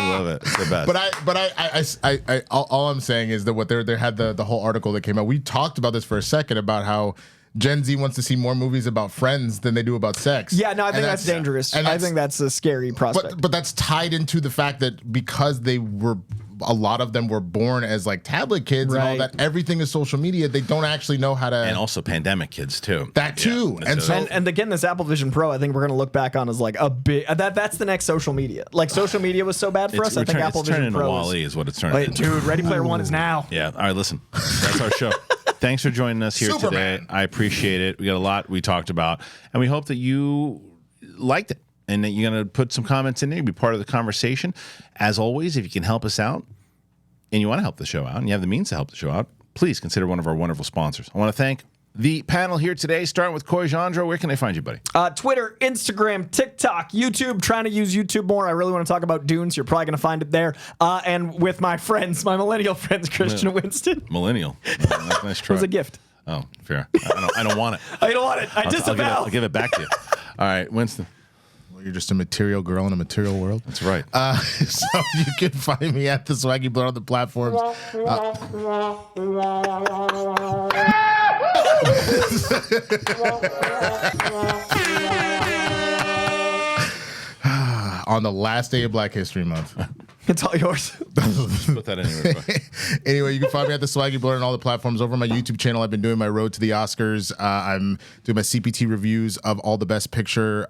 S1: I love it. It's the best.
S2: But all I'm saying is that what they had the whole article that came out. We talked about this for a second about how Gen Z wants to see more movies about friends than they do about sex.
S3: Yeah, no, I think that's dangerous. I think that's a scary prospect.
S2: But that's tied into the fact that because a lot of them were born as like tablet kids and all that, everything is social media. They don't actually know how to.
S1: And also pandemic kids too.
S2: That too.
S1: Yeah,
S3: and again, this Apple Vision Pro, I think we're going to look back on as like a big. That's the next social media. Like social media was so bad for us. I think Apple Vision Pro
S1: is what it's turning into.
S3: Dude, Ready Player One is now.
S1: Yeah. All right. Listen, that's our show. Thanks for joining us here today. I appreciate it. We got a lot we talked about, and we hope that you liked it and that you're going to put some comments in there, be part of the conversation. As always, if you can help us out and you want to help the show out and you have the means to help the show out, please consider one of our wonderful sponsors. I want to thank the panel here today, starting with Coy Jandreau. Where can they find you, buddy?
S3: Twitter, Instagram, TikTok, YouTube. Trying to use YouTube more. I really want to talk about Dune, so you're probably going to find it there. And with my friends, my millennial friends, Kristian and Winston.
S1: Millennial. Nice try.
S3: It was a gift.
S1: Oh, fair. I don't want it.
S3: I don't want it. I disavow.
S1: I'll give it back to you. All right, Winston.
S2: Well, you're just a material girl in a material world.
S1: That's right.
S2: So you can find me at the Swaggy Blood on the platforms. On the last day of Black History Month.
S3: It's all yours.
S1: Put that anywhere.
S2: Anyway, you can find me at the Swaggy Blood on all the platforms. Over on my YouTube channel, I've been doing my Road to the Oscars. I'm doing my CPT reviews of all the Best Picture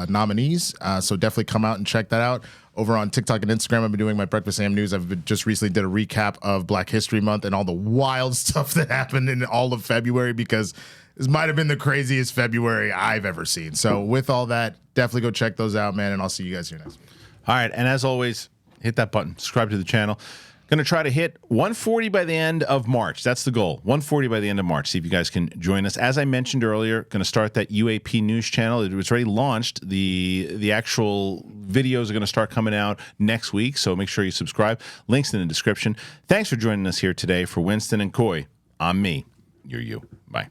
S2: nominees. So definitely come out and check that out. Over on TikTok and Instagram, I've been doing my Breakfast AM News. Just recently did a recap of Black History Month and all the wild stuff that happened in all of February, because this might have been the craziest February I've ever seen. So with all that, definitely go check those out, man, and I'll see you guys here next week.
S1: All right, and as always, hit that button, subscribe to the channel. Going to try to hit 140 by the end of March. That's the goal, 140 by the end of March. See if you guys can join us. As I mentioned earlier, going to start that UAP news channel. It was already launched. The actual videos are going to start coming out next week, so make sure you subscribe. Links in the description. Thanks for joining us here today. For Winston and Coy, I'm me. You're you. Bye.